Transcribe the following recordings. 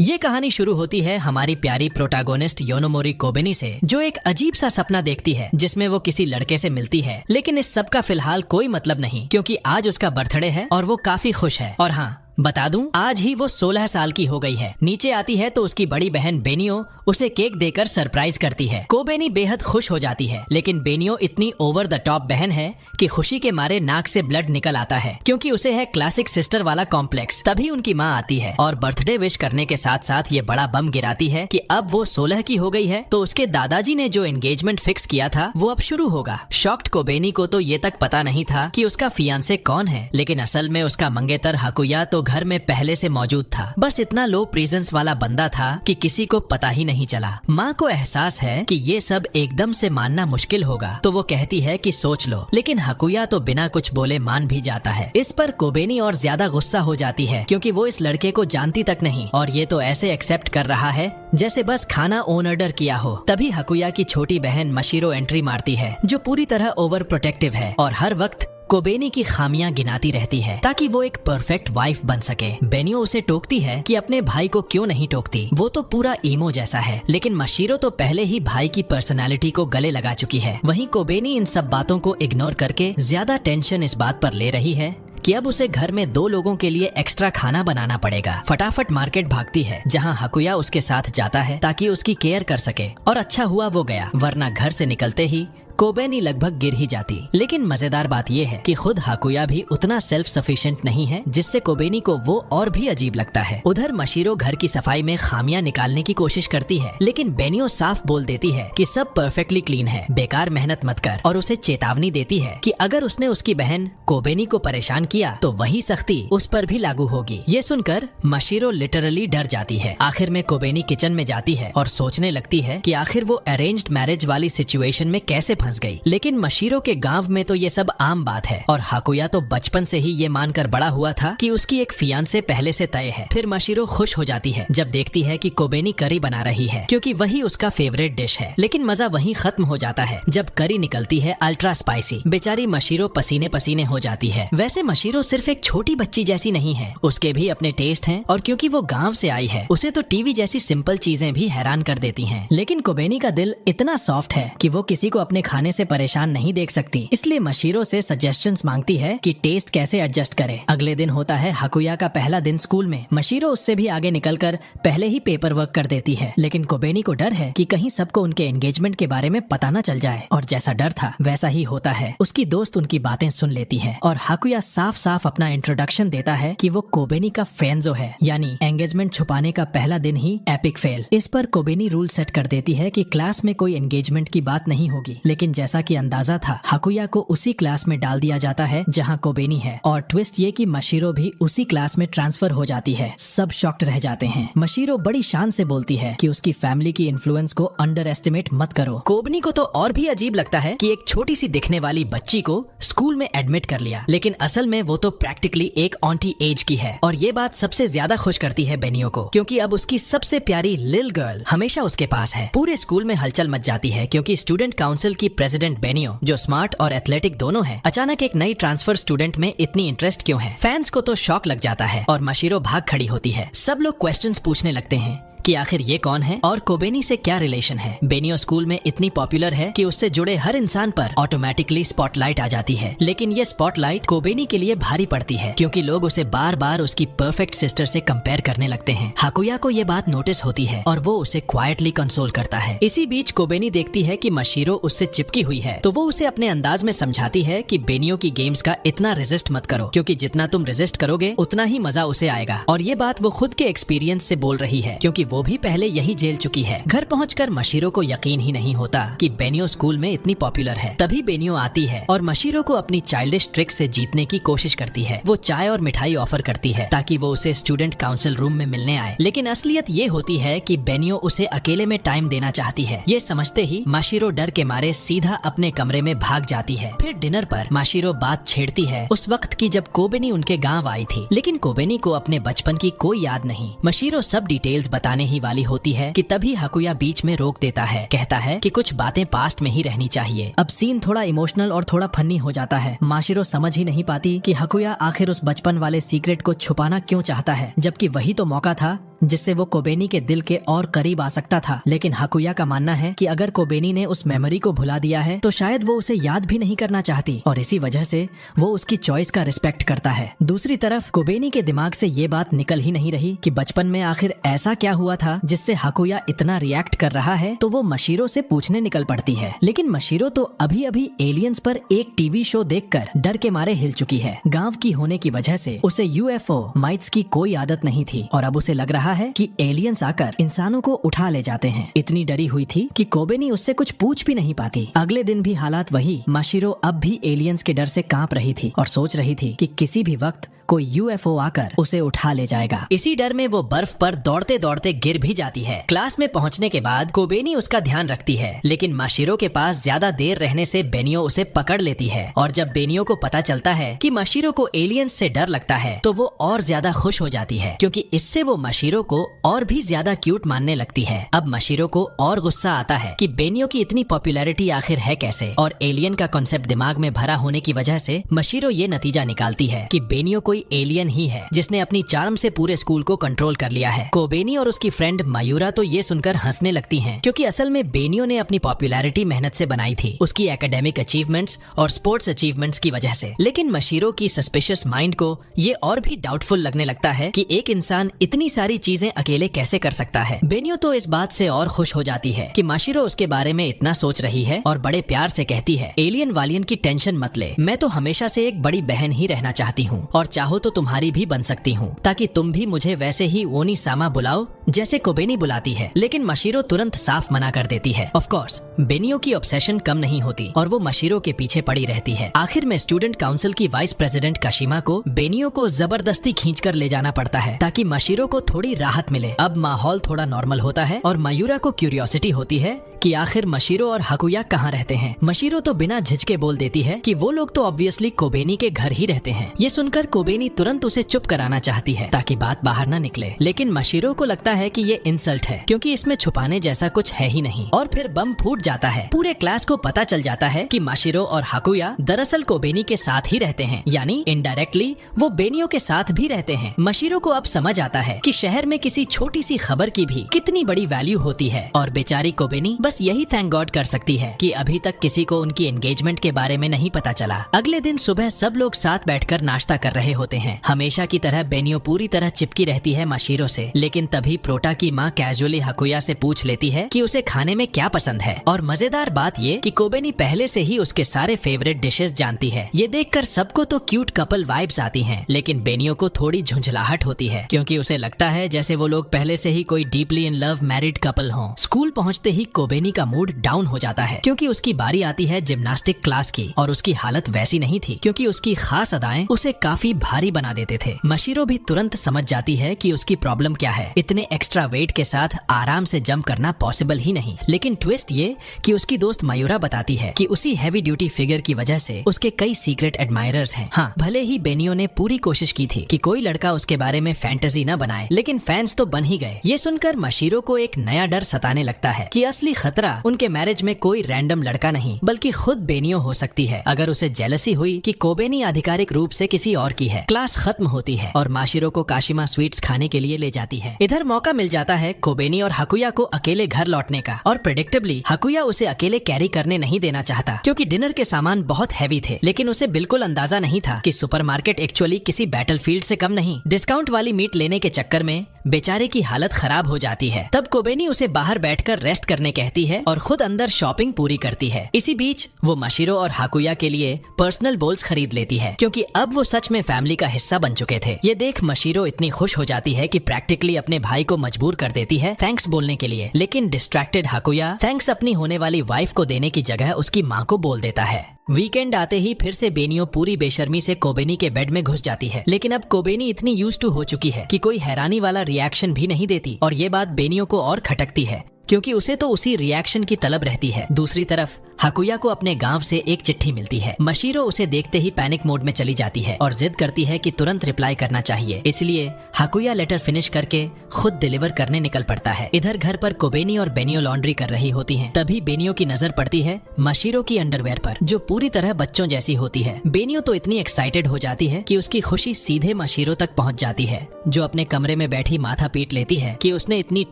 ये कहानी शुरू होती है हमारी प्यारी प्रोटैगोनिस्ट योनोमोरी कोबेनी से, जो एक अजीब सा सपना देखती है जिसमें वो किसी लड़के से मिलती है। लेकिन इस सब का फिलहाल कोई मतलब नहीं, क्योंकि आज उसका बर्थडे है और वो काफी खुश है। और हाँ, बता दूं, आज ही वो 16 साल की हो गई है। नीचे आती है तो उसकी बड़ी बहन बेनियो उसे केक देकर सरप्राइज करती है। कोबेनी बेहद खुश हो जाती है, लेकिन बेनियो इतनी ओवर द टॉप बहन है कि खुशी के मारे नाक से ब्लड निकल आता है, क्योंकि उसे है क्लासिक सिस्टर वाला कॉम्प्लेक्स। तभी उनकी माँ आती है और बर्थडे विश करने के साथ साथ ये बड़ा बम गिराती है कि अब वो 16 की हो गई है तो उसके दादाजी ने जो एंगेजमेंट फिक्स किया था वो अब शुरू होगा। शॉक्ड कोबेनी को तो ये तक पता नहीं था कि उसका फियांसे कौन है, लेकिन असल में उसका मंगेतर हाकुया तो घर में पहले से मौजूद था। बस इतना लो प्रेजेंस वाला बंदा था कि किसी को पता ही नहीं चला। माँ को एहसास है कि ये सब एकदम से मानना मुश्किल होगा, तो वो कहती है कि सोच लो, लेकिन हाकुया तो बिना कुछ बोले मान भी जाता है। इस पर कोबेनी और ज्यादा गुस्सा हो जाती है, क्योंकि वो इस लड़के को जानती तक नहीं और ये तो ऐसे एक्सेप्ट कर रहा है जैसे बस खाना ऑन ऑर्डर किया हो। तभी हाकुया की छोटी बहन मशीरो एंट्री मारती है, जो पूरी तरह ओवर प्रोटेक्टिव है और हर वक्त कोबेनी की खामियां गिनाती रहती है ताकि वो एक परफेक्ट वाइफ बन सके। बेनियो उसे टोकती है कि अपने भाई को क्यों नहीं टोकती, वो तो पूरा ईमो जैसा है। लेकिन मशीरो तो पहले ही भाई की पर्सनालिटी को गले लगा चुकी है। वहीं कोबेनी इन सब बातों को इग्नोर करके ज्यादा टेंशन इस बात पर ले रही है कि अब उसे घर में 2 लोगों के लिए एक्स्ट्रा खाना बनाना पड़ेगा। फटाफट मार्केट भागती है, जहां हाकुया उसके साथ जाता है ताकि उसकी केयर कर सके। और अच्छा हुआ वो गया, वरना घर से निकलते ही कोबेनी लगभग गिर ही जाती। लेकिन मजेदार बात यह है कि खुद हाकुया भी उतना सेल्फ सफिशिएंट नहीं है, जिससे कोबेनी को वो और भी अजीब लगता है। उधर मशीरो घर की सफाई में खामियां निकालने की कोशिश करती है, लेकिन बेनियो साफ बोल देती है कि सब परफेक्टली क्लीन है, बेकार मेहनत मत कर, और उसे चेतावनी देती है कि अगर उसने उसकी बहन कोबेनी को परेशान किया तो वही सख्ती उस पर भी लागू होगी। ये सुनकर मशीरो लिटरली डर जाती है। आखिर में कोबेनी किचन में जाती है और सोचने लगती है कि आखिर वो अरेंज्ड मैरिज वाली सिचुएशन में कैसे फंस गई। लेकिन मशीरो के गांव में तो ये सब आम बात है और हाकुया तो बचपन से ही ये मानकर बड़ा हुआ था कि उसकी एक फियांसे पहले से तय है। फिर मशीरो खुश हो जाती है जब देखती है कि कोबेनी करी बना रही है, क्योंकि वही उसका फेवरेट डिश है। लेकिन मजा वहीं खत्म हो जाता है जब करी निकलती है अल्ट्रा स्पाइसी। बेचारी मशीरो पसीने पसीने हो जाती है। वैसे मशीरो सिर्फ एक छोटी बच्ची जैसी नहीं है, उसके भी अपने टेस्ट हैं, और क्योंकि वो गाँव से आई है उसे तो टीवी जैसी सिंपल चीजें भी हैरान कर देती है। लेकिन कोबेनी का दिल इतना सॉफ्ट है कि वो किसी को अपने खाने से परेशान नहीं देख सकती, इसलिए मशीरो से सजेशंस मांगती है कि टेस्ट कैसे एडजस्ट करे। अगले दिन होता है हाकुया का पहला दिन स्कूल में। मशीरो उससे भी आगे निकलकर पहले ही पेपर वर्क कर देती है, लेकिन कोबेनी को डर है कि कहीं सबको उनके एंगेजमेंट के बारे में पता न चल जाए। और जैसा डर था वैसा ही होता है। उसकी दोस्त उनकी बातें सुन लेती है और हाकुया साफ साफ अपना इंट्रोडक्शन देता है कि वो कोबेनी का फैंजो है, यानी एंगेजमेंट छुपाने का पहला दिन ही एपिक फेल। इस पर कोबेनी रूल सेट कर देती है कि क्लास में कोई एंगेजमेंट की बात नहीं होगी। लेकिन जैसा कि अंदाजा था, हाकुया को उसी क्लास में डाल दिया जाता है जहां कोबेनी है, और ट्विस्ट ये कि मशीरो भी उसी क्लास में ट्रांसफर हो जाती है। सब शॉक्ड रह जाते हैं। मशीरो बड़ी शान से बोलती है कि उसकी फैमिली की इन्फ्लुएंस को अंडर एस्टिमेट मत करो। कोबनी को तो और भी अजीब लगता है कि एक छोटी सी दिखने वाली बच्ची को स्कूल में एडमिट कर लिया, लेकिन असल में वो तो प्रैक्टिकली एक ऑन्टी एज की है। और ये बात सबसे ज्यादा खुश करती है बेनियो को, क्योंकि अब उसकी सबसे प्यारी लिल गर्ल हमेशा उसके पास है। पूरे स्कूल में हलचल मच जाती है, क्योंकि स्टूडेंट काउंसिल की प्रेसिडेंट बेनियो, जो स्मार्ट और एथलेटिक दोनों है, अचानक एक नई ट्रांसफर स्टूडेंट में इतनी इंटरेस्ट क्यों है। फैंस को तो शॉक लग जाता है और मशीरो भाग खड़ी होती है। सब लोग क्वेश्चंस पूछने लगते हैं कि आखिर ये कौन है और कोबेनी से क्या रिलेशन है। बेनियो स्कूल में इतनी पॉपुलर है कि उससे जुड़े हर इंसान पर ऑटोमेटिकली स्पॉटलाइट आ जाती है। लेकिन ये स्पॉटलाइट कोबेनी के लिए भारी पड़ती है, क्योंकि लोग उसे बार बार उसकी परफेक्ट सिस्टर से कंपेयर करने लगते हैं। हाकुया को ये बात नोटिस होती है और वो उसे क्वाइटली कंसोल करता है। इसी बीच कोबेनी देखती है कि मशीरो उससे चिपकी हुई है, तो वो उसे अपने अंदाज में समझाती है कि बेनियो की गेम्स का इतना रेजिस्ट मत करो, क्योंकि जितना तुम रेजिस्ट करोगे उतना ही मजा उसे आएगा। और ये बात वो खुद के एक्सपीरियंस से बोल रही है, क्योंकि वो भी पहले यही जेल चुकी है। घर पहुंचकर मशीरो को यकीन ही नहीं होता कि बेनियो स्कूल में इतनी पॉपुलर है। तभी बेनियो आती है और मशीरो को अपनी चाइल्डिश ट्रिक से जीतने की कोशिश करती है। वो चाय और मिठाई ऑफर करती है ताकि वो उसे स्टूडेंट काउंसिल रूम में मिलने आए। लेकिन असलियत ये होती है कि बेनियो उसे अकेले में टाइम देना चाहती है। ये समझते ही मशीरो डर के मारे सीधा अपने कमरे में भाग जाती है। फिर डिनर पर मशीरो बात छेड़ती है उस वक्त की जब कोबेनी उनके गाँव आई थी, लेकिन कोबेनी को अपने बचपन की कोई याद नहीं। मशीरो सब डिटेल्स बताने आने ही वाली होती है कि तभी हकुया बीच में रोक देता है। कहता है कि कुछ बातें पास्ट में ही रहनी चाहिए। अब सीन थोड़ा इमोशनल और थोड़ा फनी हो जाता है। माशिरो समझ ही नहीं पाती कि हकुया आखिर उस बचपन वाले सीक्रेट को छुपाना क्यों चाहता है, जबकि वही तो मौका था जिससे वो कोबेनी के दिल के और करीब आ सकता था। लेकिन हकुया का मानना है कि अगर कोबेनी ने उस मेमोरी को भुला दिया है तो शायद वो उसे याद भी नहीं करना चाहती, और इसी वजह से वो उसकी चॉइस का रिस्पेक्ट करता है। दूसरी तरफ कोबेनी के दिमाग से ये बात निकल ही नहीं रही कि बचपन में आखिर ऐसा क्या हुआ था जिससे हकुया इतना रिएक्ट कर रहा है। तो वो मशीरो से पूछने निकल पड़ती है, लेकिन मशीरो तो अभी अभी एलियंस पर एक टीवी शो देखकर डर के मारे हिल चुकी है। गांव की होने की वजह से उसे यूएफओ माइट्स की कोई आदत नहीं थी और अब उसे लग रहा है कि एलियंस आकर इंसानों को उठा ले जाते हैं। इतनी डरी हुई थी कि कोबेनी उससे कुछ पूछ भी नहीं पाती। अगले दिन भी हालात वही। माशिरो अब भी एलियंस के डर से कांप रही थी और सोच रही थी कि किसी भी वक्त कोई यूएफओ आकर उसे उठा ले जाएगा। इसी डर में वो बर्फ पर दौड़ते दौड़ते गिर भी जाती है। क्लास में पहुंचने के बाद कोबेनी उसका ध्यान रखती है, लेकिन माशिरो के पास ज्यादा देर रहने से बेनियो उसे पकड़ लेती है। और जब बेनियो को पता चलता है कि माशिरो को एलियंस से डर लगता है तो वो और ज्यादा खुश हो जाती है, क्योंकि इससे वो माशिरो को और भी ज्यादा क्यूट मानने लगती है। अब माशिरो को और गुस्सा आता है कि बेनियो की इतनी पॉपुलैरिटी आखिर है कैसे, और एलियन का कॉन्सेप्ट दिमाग में भरा होने की वजह से माशिरो ये नतीजा निकालती है कि बेनियो कोई एलियन ही है जिसने अपनी चार्म से पूरे स्कूल को कंट्रोल कर लिया है। कोबेनी और उसकी फ्रेंड मायूरा तो ये सुनकर हंसने लगती हैं, क्योंकि असल में बेनियो ने अपनी पॉपुलैरिटी मेहनत से बनाई थी, उसकी एकेडमिक अचीवमेंट्स और स्पोर्ट्स अचीवमेंट्स की वजह से। लेकिन माशिरो की सस्पिशियस माइंड को ये और भी डाउटफुल लगने लगता है कि एक इंसान इतनी सारी चीजें अकेले कैसे कर सकता है। बेनियो तो इस बात से और खुश हो जाती है कि माशिरो उसके बारे में इतना सोच रही है और बड़े प्यार से कहती है, एलियन वालियन की टेंशन मत ले, मैं तो हमेशा से एक बड़ी बहन ही रहना चाहती हूँ और चाहो तो तुम्हारी भी बन सकती हूँ, ताकि तुम भी मुझे वैसे ही ओनी सामा बुलाओ जैसे कोबेनी बुलाती है। लेकिन माशिरो तुरंत साफ मना कर देती है। ऑफ कोर्स बेनियो की ऑब्सेशन कम नहीं होती और वो माशिरो के पीछे पड़ी रहती है। आखिर में स्टूडेंट काउंसिल की वाइस प्रेसिडेंट काशिमा को बेनियो को जबरदस्ती खींचकर ले जाना पड़ता है ताकि माशिरो को थोड़ी राहत मिले। अब माहौल थोड़ा नॉर्मल होता है और मायूरा को क्यूरियोसिटी होती है कि आखिर माशिरो और हकुया कहाँ रहते हैं। माशिरो तो बिना झिझके बोल देती है कि वो लोग तो ऑब्वियसली कोबेनी के घर ही रहते हैं। ये सुनकर कोबेनी तुरंत उसे चुप कराना चाहती है ताकि बात बाहर न निकले, लेकिन माशिरो को लगता है कि ये इंसल्ट है क्योंकि इसमें छुपाने जैसा कुछ है ही नहीं। और फिर बम फूट जाता है। पूरे क्लास को पता चल जाता है कि माशिरो और हकुया दरअसल कोबेनी के साथ ही रहते हैं, यानी इनडायरेक्टली वो बेनियो के साथ भी रहते हैं। माशिरो को अब समझ आता है कि शहर में किसी छोटी सी खबर की भी कितनी बड़ी वैल्यू होती है, और बेचारी कोबेनी बस यही थैंक गॉड कर सकती है कि अभी तक किसी को उनकी एंगेजमेंट के बारे में नहीं पता चला। अगले दिन सुबह सब लोग साथ बैठकर नाश्ता कर रहे होते हैं। हमेशा की तरह बेनियो पूरी तरह चिपकी रहती है माशिरो से, लेकिन तभी प्रोटा की माँ कैजुअली हकुया से पूछ लेती है कि उसे खाने में क्या पसंद है। और मजेदार बात ये कि कोबेनी पहले से ही उसके सारे फेवरेट डिशेस जानती है। ये देखकर सबको तो क्यूट कपल वाइब्स आती हैं, लेकिन बेनियो को थोड़ी झुंझलाहट होती है क्योंकि उसे लगता है जैसे वो लोग पहले से ही कोई deeply in love married couple हों। स्कूल पहुंचते ही कोबेनी का मूड डाउन हो जाता है क्योंकि उसकी बारी आती है जिम्नास्टिक क्लास की, और उसकी हालत वैसी नहीं थी क्योंकि उसकी खास अदाएं उसे काफी भारी बना देते थे। माशिरो भी तुरंत समझ जाती है कि उसकी प्रॉब्लम क्या है। इतने एक्स्ट्रा वेट के साथ आराम से जंप करना पॉसिबल ही नहीं। लेकिन ट्विस्ट ये कि उसकी दोस्त मायूरा बताती है कि उसी हैवी ड्यूटी फिगर की वजह से उसके कई सीक्रेट एडमायरर्स हैं। हाँ, भले ही बेनियो ने पूरी कोशिश की थी कि कोई लड़का उसके बारे में फैंटेसी न बनाए, लेकिन फैंस तो बन ही गए। ये सुनकर माशिरो को एक नया डर सताने लगता है कि असली खतरा उनके मैरिज में कोई रैंडम लड़का नहीं बल्कि खुद बेनियो हो सकती है, अगर उसे जेलसी हुई कि कोबेनी आधिकारिक रूप से किसी और की है। क्लास खत्म होती है और माशिरो को काशिमा स्वीट्स खाने के लिए ले जाती है। इधर मौका मिल जाता है कोबेनी और हकुया को अकेले घर लौटने का, और प्रेडिक्टेबली हकुया उसे अकेले कैरी करने नहीं देना चाहता क्योंकि डिनर के सामान बहुत हैवी थे। लेकिन उसे बिल्कुल अंदाजा नहीं था कि सुपरमार्केट एक्चुअली किसी बैटलफील्ड से कम नहीं। डिस्काउंट वाली मीट लेने के चक्कर में बेचारे की हालत खराब हो जाती है। तब कोबेनी उसे बाहर बैठकर रेस्ट करने कहती है और खुद अंदर शॉपिंग पूरी करती है। इसी बीच वो माशिरो और हकुया के लिए पर्सनल बोल्स खरीद लेती है क्योंकि अब वो सच में फैमिली का हिस्सा बन चुके थे। ये देख माशिरो इतनी खुश हो जाती है कि प्रैक्टिकली अपने भाई को मजबूर कर देती है थैंक्स बोलने के लिए। लेकिन डिस्ट्रैक्टेड हकुया थैंक्स अपनी होने वाली वाइफ को देने की जगह उसकी माँ को बोल देता है। वीकेंड आते ही फिर से बेनियो पूरी बेशर्मी से कोबेनी के बेड में घुस जाती है, लेकिन अब कोबेनी इतनी यूज्ड टू हो चुकी है कि कोई हैरानी वाला रिएक्शन भी नहीं देती, और ये बात बेनियो को और खटकती है क्योंकि उसे तो उसी रिएक्शन की तलब रहती है। दूसरी तरफ हाकुया को अपने गांव से एक चिट्ठी मिलती है। मशीरो उसे देखते ही पैनिक मोड में चली जाती है और जिद करती है कि तुरंत रिप्लाई करना चाहिए। इसलिए हाकुया लेटर फिनिश करके खुद डिलीवर करने निकल पड़ता है। इधर घर पर कोबेनी और बेनियो लॉन्ड्री कर रही होती हैं। तभी बेनियो की नजर पड़ती है मशीरो की अंडरवेयर पर, जो पूरी तरह बच्चों जैसी होती है। बेनियो तो इतनी एक्साइटेड हो जाती है कि उसकी खुशी सीधे मशीरो तक पहुंच जाती है, जो अपने कमरे में बैठी माथा पीट लेती है कि उसने इतनी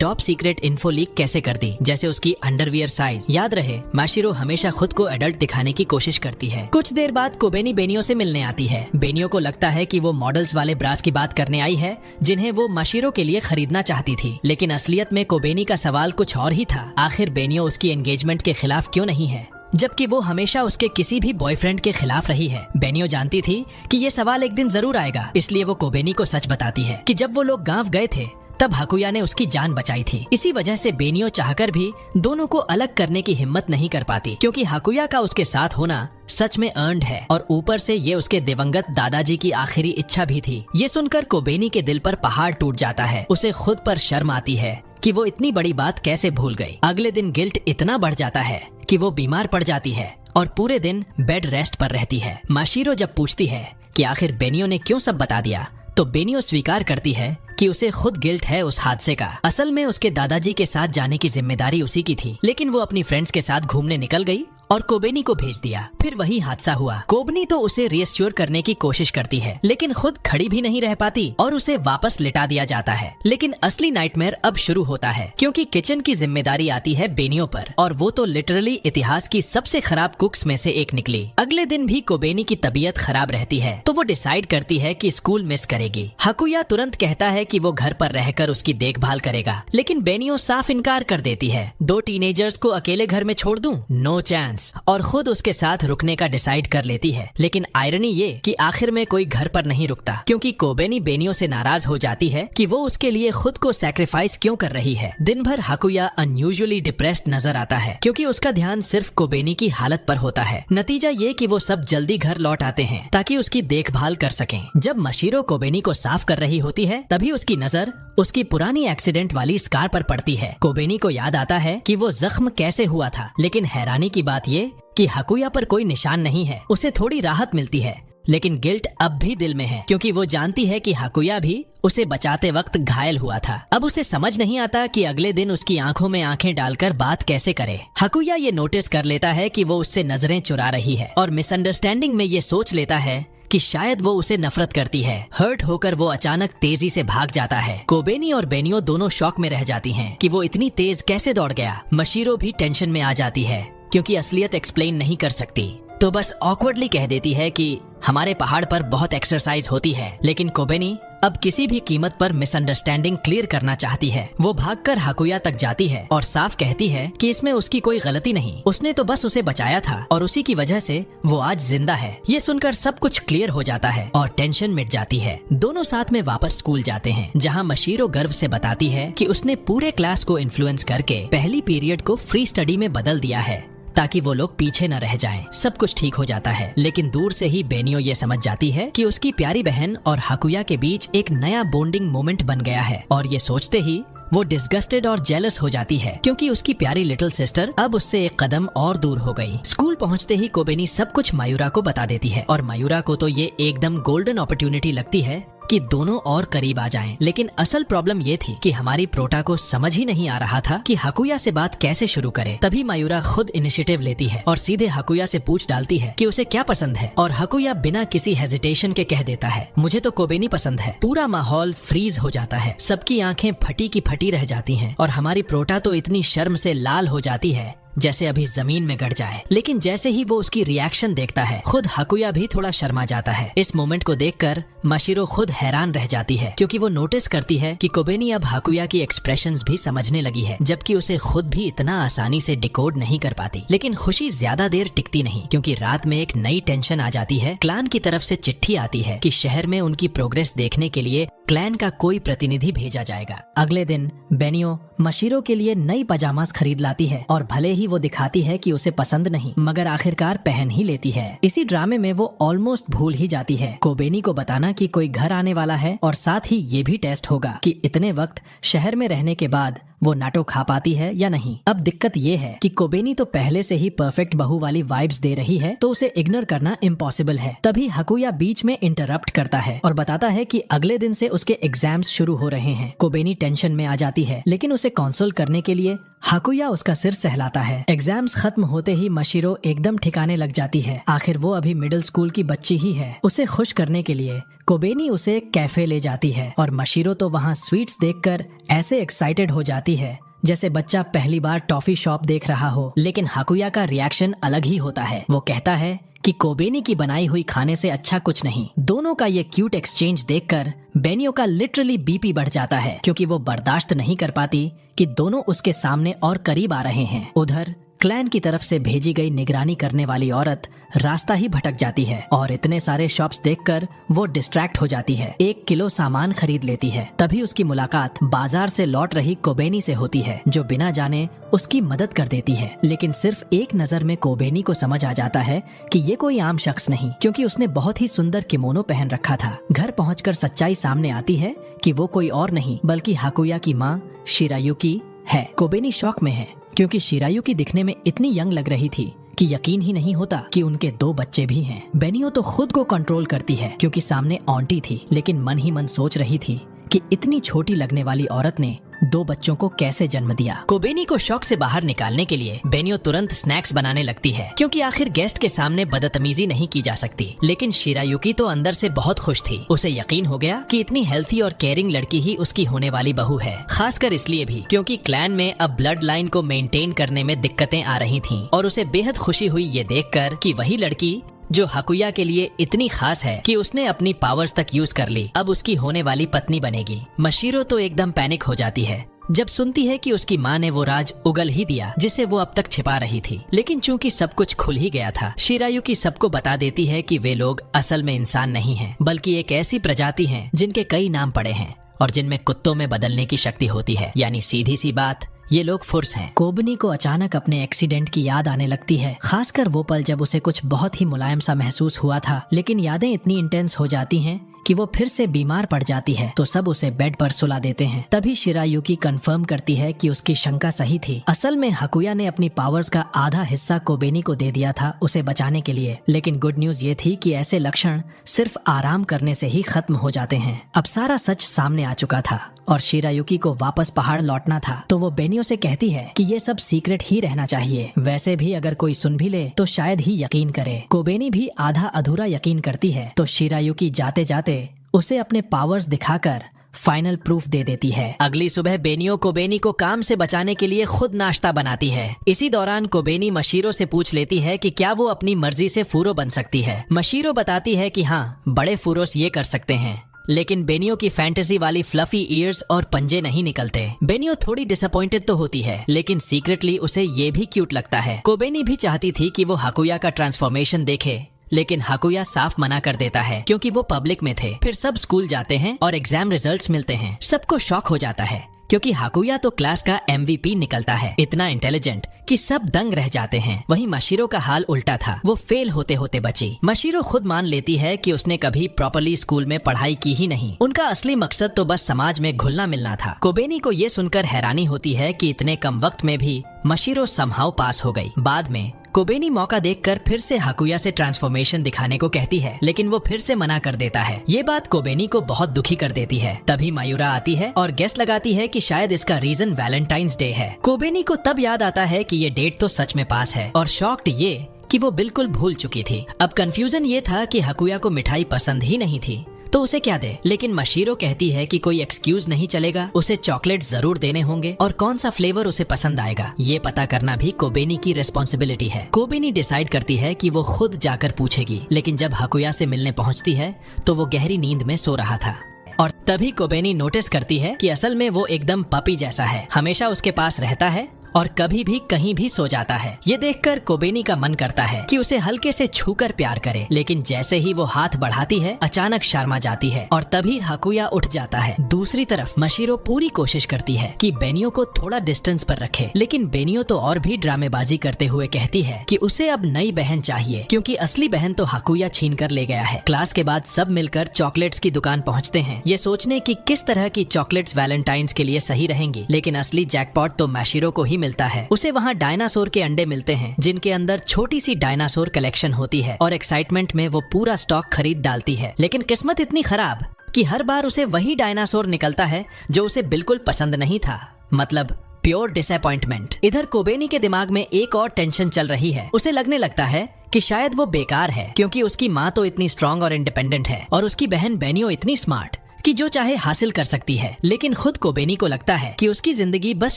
टॉप सीक्रेट इन्फो लीक कैसे कर दी, जैसे उसकी अंडरवियर साइज। याद रहे, मशीरो हमेशा खुद को एडल्ट दिखाने की कोशिश करती है। कुछ देर बाद कोबेनी बेनियो से मिलने आती है। बेनियो को लगता है कि वो मॉडल्स वाले ब्रास की बात करने आई है जिन्हें वो मशीरो के लिए खरीदना चाहती थी, लेकिन असलियत में कोबेनी का सवाल कुछ और ही था। आखिर बेनियो उसकी एंगेजमेंट के खिलाफ क्यों नहीं है, जबकि वो हमेशा उसके किसी भी बॉयफ्रेंड के खिलाफ रही है। बेनियो जानती थी कि ये सवाल एक दिन जरूर आएगा, इसलिए वो कोबेनी को सच बताती है कि जब वो लोग गांव गए थे तब हाकुया ने उसकी जान बचाई थी। इसी वजह से बेनियो चाहकर भी दोनों को अलग करने की हिम्मत नहीं कर पाती, क्योंकि हाकुया का उसके साथ होना सच में अर्न्ड है और ऊपर से ये उसके दिवंगत दादाजी की आखिरी इच्छा भी थी। ये सुनकर कोबेनी के दिल पर पहाड़ टूट जाता है। उसे खुद पर शर्म आती है कि वो इतनी बड़ी बात कैसे भूल गई। अगले दिन गिल्ट इतना बढ़ जाता है कि वो बीमार पड़ जाती है और पूरे दिन बेड रेस्ट पर रहती है। मशीरो जब पूछती है कि आखिर बेनियो ने क्यों सब बता दिया, तो बेनियो स्वीकार करती है कि उसे खुद गिल्ट है उस हादसे का। असल में उसके दादाजी के साथ जाने की जिम्मेदारी उसी की थी, लेकिन वो अपनी फ्रेंड्स के साथ घूमने निकल गई और कोबेनी को भेज दिया। फिर वही हादसा हुआ। कोबनी तो उसे रिएश्योर करने की कोशिश करती है, लेकिन खुद खड़ी भी नहीं रह पाती और उसे वापस लिटा दिया जाता है। लेकिन असली नाइटमेयर अब शुरू होता है, क्योंकि किचन की जिम्मेदारी आती है बेनियो पर, और वो तो लिटरली इतिहास की सबसे खराब कुक्स में से एक निकली। अगले दिन भी कोबेनी की तबीयत खराब रहती है, तो वो डिसाइड करती है कि स्कूल मिस करेगी। हाकुया तुरंत कहता है कि वो घर पर रहकर उसकी देखभाल करेगा, लेकिन बेनियो साफ इनकार कर देती है। 2 टीनेजर्स को अकेले घर में छोड़ दूं? No chance. और खुद उसके साथ रुकने का डिसाइड कर लेती है। लेकिन आयरनी ये कि आखिर में कोई घर पर नहीं रुकता, क्योंकि कोबेनी बेनियो से नाराज हो जाती है कि वो उसके लिए खुद को सैक्रिफाइस क्यों कर रही है। दिन भर हाकुया अनयूजुअली डिप्रेस्ड नजर आता है, क्योंकि उसका ध्यान सिर्फ कोबेनी की हालत पर होता है। नतीजा ये कि वो सब जल्दी घर लौट आते हैं ताकि उसकी देखभाल कर सकें। जब मशीरो कोबेनी को साफ कर रही होती है, तभी उसकी नजर उसकी पुरानी एक्सीडेंट वाली स्कार पर पड़ती है। कोबेनी को याद आता है कि वो जख्म कैसे हुआ था, लेकिन हैरानी की बात ये कि हाकुया पर कोई निशान नहीं है। उसे थोड़ी राहत मिलती है, लेकिन गिल्ट अब भी दिल में है, क्योंकि वो जानती है कि हाकुया भी उसे बचाते वक्त घायल हुआ था। अब उसे समझ नहीं आता कि अगले दिन उसकी आंखों में आंखें डालकर बात कैसे करे। हाकुया ये नोटिस कर लेता है कि वो उससे नजरें चुरा रही है, और मिसअंडरस्टैंडिंग में ये सोच लेता है कि शायद वो उसे नफरत करती है। हर्ट होकर वो अचानक तेजी से भाग जाता है। कोबेनी और बेनियो दोनों शॉक में रह जाती हैं कि वो इतनी तेज कैसे दौड़ गया। मशीरो भी टेंशन में आ जाती है, क्योंकि असलियत एक्सप्लेन नहीं कर सकती, तो बस ऑकवर्डली कह देती है कि हमारे पहाड़ पर बहुत एक्सरसाइज होती है। लेकिन कोबेनी अब किसी भी कीमत पर मिसअंडरस्टैंडिंग क्लियर करना चाहती है। वो भागकर हाकुया तक जाती है और साफ कहती है कि इसमें उसकी कोई गलती नहीं, उसने तो बस उसे बचाया था और उसी की वजह से वो आज जिंदा है। ये सुनकर सब कुछ क्लियर हो जाता है और टेंशन मिट जाती है। दोनों साथ में वापस स्कूल जाते हैं, जहाँ मशीरो गर्व से बताती है कि उसने पूरे क्लास को इन्फ्लुएंस करके पहली पीरियड को फ्री स्टडी में बदल दिया है, ताकि वो लोग पीछे न रह जाएं। सब कुछ ठीक हो जाता है, लेकिन दूर से ही बेनियो ये समझ जाती है कि उसकी प्यारी बहन और हाकुया के बीच एक नया बॉन्डिंग मोमेंट बन गया है, और ये सोचते ही वो डिस्गस्टेड और जेलस हो जाती है, क्योंकि उसकी प्यारी लिटिल सिस्टर अब उससे एक कदम और दूर हो गई। स्कूल पहुंचते ही कोबेनी सब कुछ मायूरा को बता देती है, और मायूरा को तो ये एकदम गोल्डन अपॉर्चुनिटी लगती है कि दोनों और करीब आ जाएं। लेकिन असल प्रॉब्लम ये थी कि हमारी प्रोटा को समझ ही नहीं आ रहा था कि हाकुया से बात कैसे शुरू करे। तभी मायूरा खुद इनिशिएटिव लेती है और सीधे हाकुया से पूछ डालती है कि उसे क्या पसंद है, और हाकुया बिना किसी हेजिटेशन के कह देता है, मुझे तो कोबेनी पसंद है। पूरा माहौल फ्रीज हो जाता है, सबकी आंखें फटी की फटी रह जाती हैं, और हमारी प्रोटा तो इतनी शर्म से लाल हो जाती है जैसे अभी जमीन में गड़ जाए। लेकिन जैसे ही वो उसकी रिएक्शन देखता है, खुद हाकुया भी थोड़ा शर्मा जाता है। इस मोमेंट को देखकर मशीरो खुद हैरान रह जाती है, क्योंकि वो नोटिस करती है कि कोबेनी अब हाकुया की एक्सप्रेशंस भी समझने लगी है, जबकि उसे खुद भी इतना आसानी से डिकोड नहीं कर पाती। लेकिन खुशी ज्यादा देर टिकती नहीं, क्योंकि रात में एक नई टेंशन आ जाती है। क्लान की तरफ से चिट्ठी आती है कि शहर में उनकी प्रोग्रेस देखने के लिए क्लैन का कोई प्रतिनिधि भेजा जाएगा। अगले दिन बेनियो मशीरो के लिए नई पजामास खरीद लाती है, और भले ही वो दिखाती है कि उसे पसंद नहीं, मगर आखिरकार पहन ही लेती है। इसी ड्रामे में वो ऑलमोस्ट भूल ही जाती है कोबेनी को बताना कि कोई घर आने वाला है, और साथ ही ये भी टेस्ट होगा कि इतने वक्त शहर में रहने के बाद वो नाटो खा पाती है या नहीं। अब दिक्कत ये है कि कोबेनी तो पहले से ही परफेक्ट बहू वाली वाइब्स दे रही है, तो उसे इग्नोर करना इम्पॉसिबल है। तभी हकुया बीच में इंटरप्ट करता है और बताता है कि अगले दिन से उसके एग्जाम्स शुरू हो रहे हैं। कोबेनी टेंशन में आ जाती है, लेकिन उसे कंसोल करने के लिए हकुया उसका सिर सहलाता है। एग्जाम्स खत्म होते ही मशीरो एकदम ठिकाने लग जाती है। आखिर वो अभी मिडिल स्कूल की बच्ची ही है। उसे खुश करने के लिए कोबेनी उसे एक कैफे ले जाती है और मशीरो तो वहाँ स्वीट्स देखकर ऐसे एक्साइटेड हो जाती है जैसे बच्चा पहली बार टॉफी शॉप देख रहा हो। लेकिन हकुया का रिएक्शन अलग ही होता है। वो कहता है कि कोबेनी की बनाई हुई खाने से अच्छा कुछ नहीं। दोनों का ये क्यूट एक्सचेंज देखकर बेनियो का लिटरली बीपी बढ़ जाता है, क्योंकि वो बर्दाश्त नहीं कर पाती कि दोनों उसके सामने और करीब आ रहे हैं। उधर क्लैन की तरफ से भेजी गई निगरानी करने वाली औरत रास्ता ही भटक जाती है और इतने सारे शॉप्स देखकर वो डिस्ट्रैक्ट हो जाती है। 1 किलो सामान खरीद लेती है। तभी उसकी मुलाकात बाजार से लौट रही कोबेनी से होती है, जो बिना जाने उसकी मदद कर देती है। लेकिन सिर्फ एक नजर में कोबेनी को समझ आ जाता है कि ये कोई आम शख्स नहीं, क्योंकि उसने बहुत ही सुंदर किमोनो पहन रखा था। घर पहुंचकर सच्चाई सामने आती है कि वो कोई और नहीं बल्कि हकुया की माँ शिरायुकी है। कोबेनी शॉक में है, क्योंकि शिरायुकी दिखने में इतनी यंग लग रही थी कि यकीन ही नहीं होता कि उनके 2 बच्चे भी हैं। बेनियो तो खुद को कंट्रोल करती है, क्योंकि सामने आंटी थी, लेकिन मन ही मन सोच रही थी कि इतनी छोटी लगने वाली औरत ने 2 बच्चों को कैसे जन्म दिया। कोबेनी को शॉक से बाहर निकालने के लिए बेनियो तुरंत स्नैक्स बनाने लगती है, क्योंकि आखिर गेस्ट के सामने बदतमीजी नहीं की जा सकती। लेकिन शिरायुकी तो अंदर से बहुत खुश थी। उसे यकीन हो गया कि इतनी हेल्थी और केयरिंग लड़की ही उसकी होने वाली बहू है। खासकर इसलिए भी क्योंकि क्लैन में अब ब्लड लाइन को मेंटेन करने में दिक्कतें आ रही थीं, और उसे बेहद खुशी हुई ये देखकर कि वही लड़की जो हकुया के लिए इतनी खास है कि उसने अपनी पावर्स तक यूज कर ली, अब उसकी होने वाली पत्नी बनेगी। मशीरो तो एकदम पैनिक हो जाती है जब सुनती है कि उसकी माँ ने वो राज उगल ही दिया जिसे वो अब तक छिपा रही थी। लेकिन चूंकि सब कुछ खुल ही गया था, शिरायुकी सबको बता देती है कि वे लोग असल में इंसान नहीं हैं, बल्कि एक ऐसी प्रजाति हैं जिनके कई नाम पड़े हैं और जिनमें कुत्तों में बदलने की शक्ति होती है। यानी सीधी सी बात, ये लोग फुर्स हैं। कोबनी को अचानक अपने एक्सीडेंट की याद आने लगती है, खासकर वो पल जब उसे कुछ बहुत ही मुलायम सा महसूस हुआ था। लेकिन यादें इतनी इंटेंस हो जाती हैं कि वो फिर से बीमार पड़ जाती है, तो सब उसे बेड पर सुला देते हैं। तभी शिरायुकी कंफर्म करती है कि उसकी शंका सही थी। असल में हकुया ने अपनी पावर्स का आधा हिस्सा कोबेनी को दे दिया था उसे बचाने के लिए। लेकिन गुड न्यूज ये थी कि ऐसे लक्षण सिर्फ आराम करने से ही खत्म हो जाते हैं। अब सारा सच सामने आ चुका था और शिरायुकी को वापस पहाड़ लौटना था, तो वो बेनियो से कहती है कि ये सब सीक्रेट ही रहना चाहिए। वैसे भी अगर कोई सुन भी ले तो शायद ही यकीन करे। कोबेनी भी आधा अधूरा यकीन करती है, तो शिरायुकी जाते जाते उसे अपने पावर्स दिखाकर फाइनल प्रूफ दे देती है। अगली सुबह बेनियो कोबेनी को काम से बचाने के लिए खुद नाश्ता बनाती है। इसी दौरान कोबेनी मशीरो से पूछ लेती है कि क्या वो अपनी मर्जी से फूरो बन सकती है। मशीरो बताती है कि हाँ, बड़े फूरोस ये कर सकते हैं, लेकिन बेनियो की फैंटेसी वाली फ्लफी ईयर्स और पंजे नहीं निकलते। बेनियो थोड़ी डिसअपॉइंटेड तो होती है, लेकिन सीक्रेटली उसे ये भी क्यूट लगता है। कोबेनी भी चाहती थी कि वो हकुया का ट्रांसफॉर्मेशन देखे, लेकिन हकुया साफ मना कर देता है क्योंकि वो पब्लिक में थे। फिर सब स्कूल जाते हैं और एग्जाम रिजल्ट्स मिलते हैं। सबको शॉक हो जाता है क्योंकि हकुया तो क्लास का MVP निकलता है, इतना इंटेलिजेंट कि सब दंग रह जाते हैं। वहीं मशीरो का हाल उल्टा था, वो फेल होते होते बची। मशीरो खुद मान लेती है कि उसने कभी प्रॉपरली स्कूल में पढ़ाई की ही नहीं। उनका असली मकसद तो बस समाज में घुलना मिलना था। कोबेनी को ये सुनकर हैरानी होती है कि इतने कम वक्त में भी मशीरो समहाउ पास हो गई। बाद में कोबेनी मौका देखकर फिर से हकुया से ट्रांसफॉर्मेशन दिखाने को कहती है, लेकिन वो फिर से मना कर देता है। ये बात कोबेनी को बहुत दुखी कर देती है। तभी मायूरा आती है और गेस लगाती है कि शायद इसका रीजन वैलेंटाइंस डे है। कोबेनी को तब याद आता है कि ये डेट तो सच में पास है, और शॉक्ड ये कि वो बिल्कुल भूल चुकी थी। अब कंफ्यूजन ये था कि हकुया को मिठाई पसंद ही नहीं थी तो उसे क्या दे। लेकिन मशीरो कहती है कि कोई एक्सक्यूज नहीं चलेगा, उसे चॉकलेट जरूर देने होंगे और कौन सा फ्लेवर उसे पसंद आएगा ये पता करना भी कोबेनी की रिस्पॉन्सिबिलिटी है। कोबेनी डिसाइड करती है कि वो खुद जाकर पूछेगी, लेकिन जब हकुया से मिलने पहुंचती है तो वो गहरी नींद में सो रहा था। और तभी कोबेनी नोटिस करती है कि असल में वो एकदम पपी जैसा है, हमेशा उसके पास रहता है और कभी भी कहीं भी सो जाता है। ये देखकर कोबेनी का मन करता है कि उसे हल्के से छूकर प्यार करे, लेकिन जैसे ही वो हाथ बढ़ाती है अचानक शर्मा जाती है और तभी हाकुया उठ जाता है। दूसरी तरफ मशीरो पूरी कोशिश करती है कि बेनियो को थोड़ा डिस्टेंस पर रखे, लेकिन बेनियो तो और भी ड्रामेबाजी करते हुए कहती है कि उसे अब नई बहन चाहिए क्योंकि असली बहन तो हाकुया छीन कर ले गया है। क्लास के बाद सब मिलकर चॉकलेट्स की दुकान पहुँचते हैं, ये सोचने की किस तरह की चॉकलेट्स वैलेंटाइंस के लिए सही रहेंगी, लेकिन असली जैकपॉट तो मशीरो को ही मिलता है। उसे वहाँ डायनासोर के अंडे मिलते हैं जिनके अंदर छोटी सी डायनासोर कलेक्शन होती है और एक्साइटमेंट में वो पूरा स्टॉक खरीद डालती है। लेकिन किस्मत इतनी खराब कि हर बार उसे वही डायनासोर निकलता है जो उसे बिल्कुल पसंद नहीं था, मतलब प्योर डिसअपॉइंटमेंट। इधर कोबेनी के दिमाग में एक और टेंशन चल रही है। उसे लगने लगता है कि शायद वो बेकार है क्योंकि उसकी माँ तो इतनी स्ट्रांग और इंडिपेंडेंट है और उसकी बहन बेनियो इतनी स्मार्ट कि जो चाहे हासिल कर सकती है। लेकिन खुद कोबेनी को लगता है कि उसकी जिंदगी बस